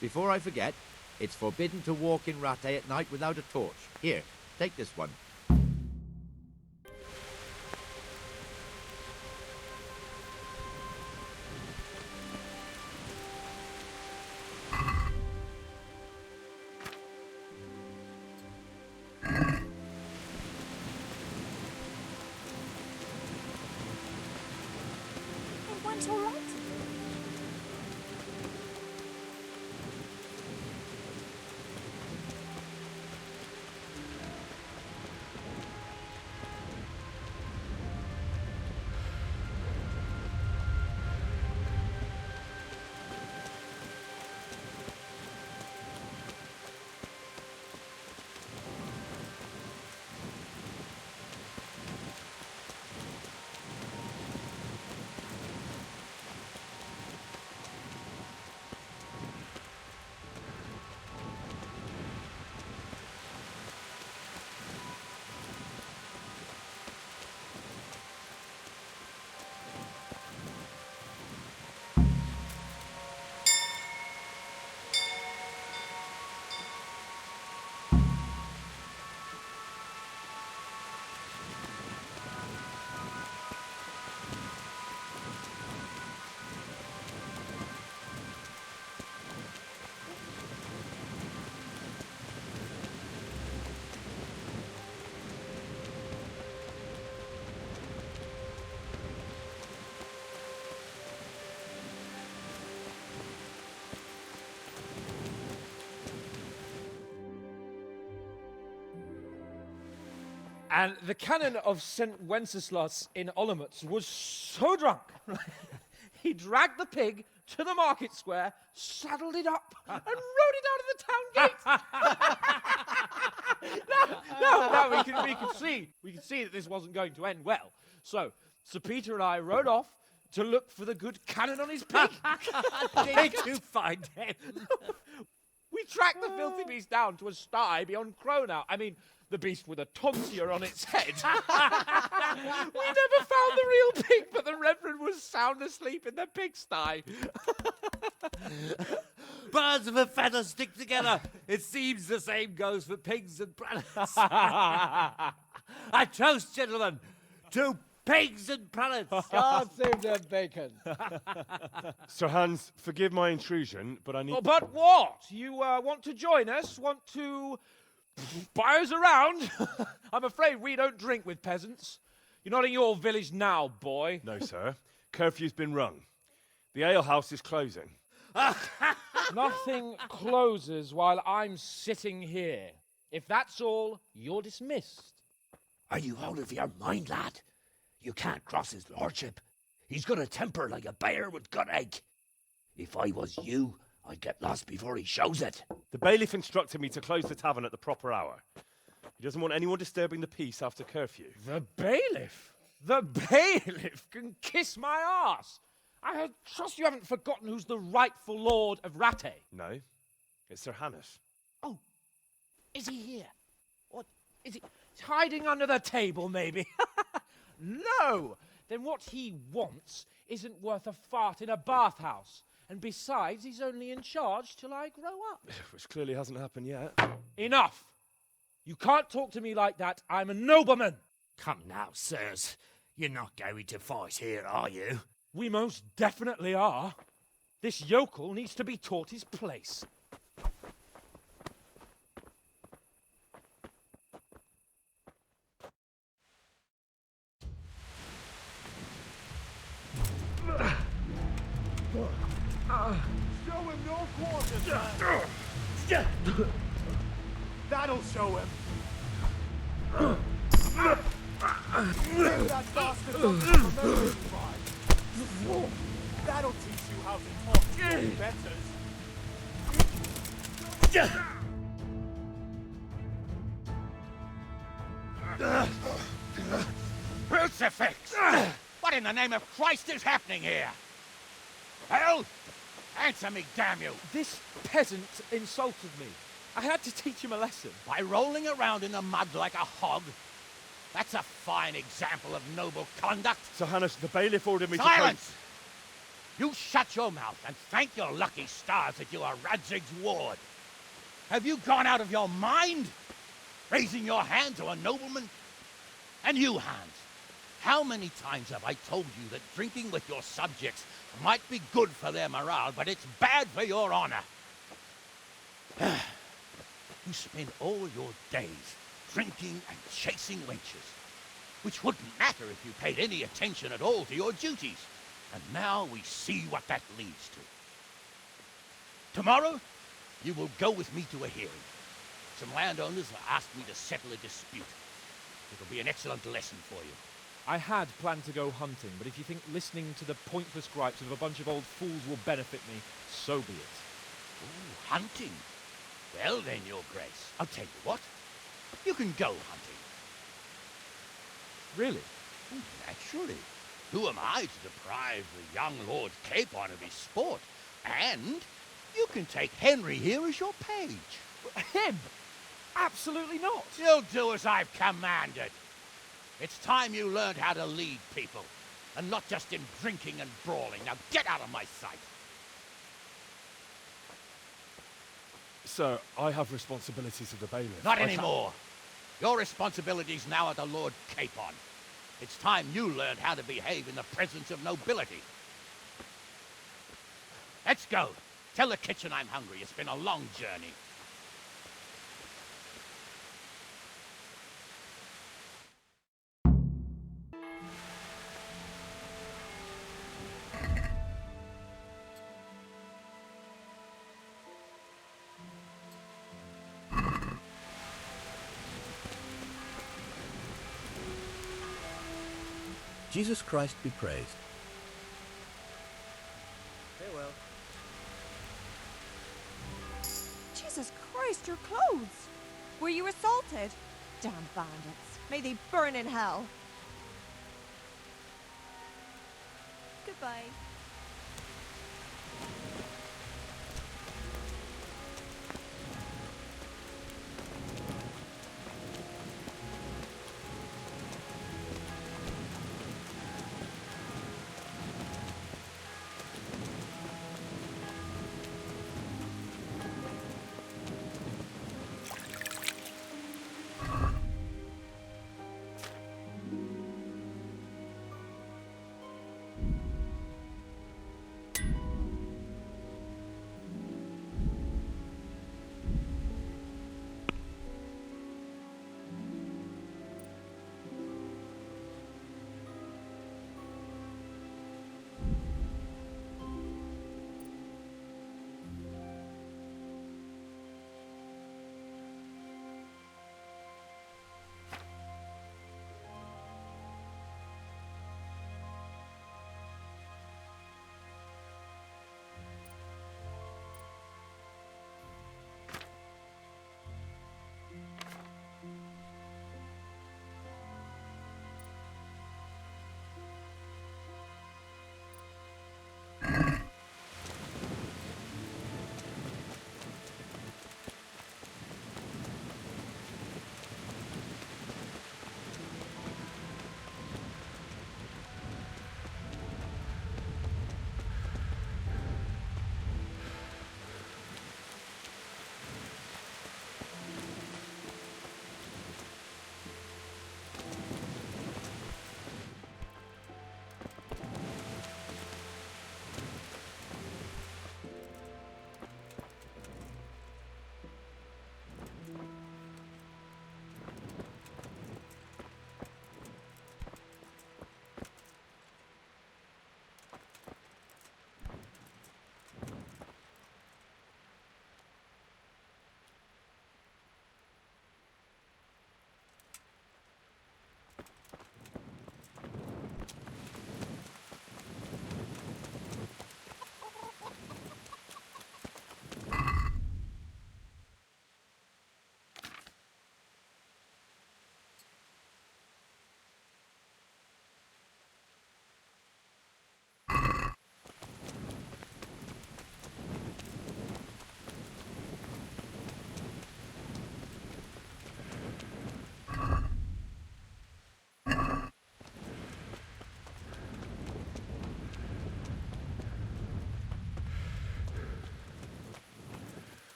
Before I forget, it's forbidden to walk in Ratai at night without a torch. Here, take this one. And the canon of St. Wenceslas in Olomouc was so drunk, he dragged the pig to the market square, saddled it up, and rode it out of the town gate. No, we could see that this wasn't going to end well. So, Sir Peter and I rode off to look for the good canon on his pig. Did you find him? We tracked the filthy beast down to a sty beyond Cronau. I mean, the beast with a tonsure on its head. We never found the real pig, but the Reverend was sound asleep in the pigsty. Birds of a feather stick together. It seems the same goes for pigs and prelates. I toast, gentlemen, to pigs and prelates. God save the bacon. Sir Hans, forgive my intrusion, but I need... Oh, but what? You want to join us? Want to buy us around? I'm afraid we don't drink with peasants. You're not in your village now, boy. No, sir. Curfew's been rung. The alehouse is closing. Nothing closes while I'm sitting here. If that's all, you're dismissed. Are you out of your mind, lad? You can't cross his lordship. He's got a temper like a bear with gut ache. If I was you, I'd get lost before he shows it. The bailiff instructed me to close the tavern at the proper hour. He doesn't want anyone disturbing the peace after curfew. The bailiff? The bailiff can kiss my arse. I trust you haven't forgotten who's the rightful lord of Ratai. No, it's Sir Hannes. Oh, is he here? What, is he hiding under the table, maybe? No! Then what he wants isn't worth a fart in a bathhouse. And besides, he's only in charge till I grow up. Which clearly hasn't happened yet. Enough! You can't talk to me like that. I'm a nobleman. Come now, sirs. You're not going to fight here, are you? We most definitely are. This yokel needs to be taught his place. Show him no quarters, man. That'll show him. Take that bastard from the memory ride. That'll teach you how to talk to your betters. Crucifix! What in the name of Christ is happening here? Hell? Answer me, damn you! This peasant insulted me. I had to teach him a lesson. By rolling around in the mud like a hog? That's a fine example of noble conduct. Sir Hannes, the bailiff ordered me Silence! You shut your mouth and thank your lucky stars that you are Radzig's ward. Have you gone out of your mind? Raising your hand to a nobleman? And you, Hans, how many times have I told you that drinking with your subjects might be good for their morale, but it's bad for your honor? You spend all your days drinking and chasing wenches, which wouldn't matter if you paid any attention at all to your duties. And now we see what that leads to. Tomorrow, you will go with me to a hearing. Some landowners have asked me to settle a dispute. It'll be an excellent lesson for you. I had planned to go hunting, but if you think listening to the pointless gripes of a bunch of old fools will benefit me, so be it. Ooh, hunting? Well then, Your Grace, I'll tell you what. You can go hunting. Really? Ooh, naturally. Who am I to deprive the young Lord Capon of his sport? And you can take Henry here as your page. Him? Absolutely not. You'll do as I've commanded. It's time you learned how to lead people, and not just in drinking and brawling. Now get out of my sight. Sir, I have responsibilities of the bailiff. Not anymore. Your responsibilities now are the Lord Capon. It's time you learned how to behave in the presence of nobility. Let's go. Tell the kitchen I'm hungry. It's been a long journey. Jesus Christ be praised. Farewell. Jesus Christ, your clothes! Were you assaulted? Damn bandits. May they burn in hell. Goodbye.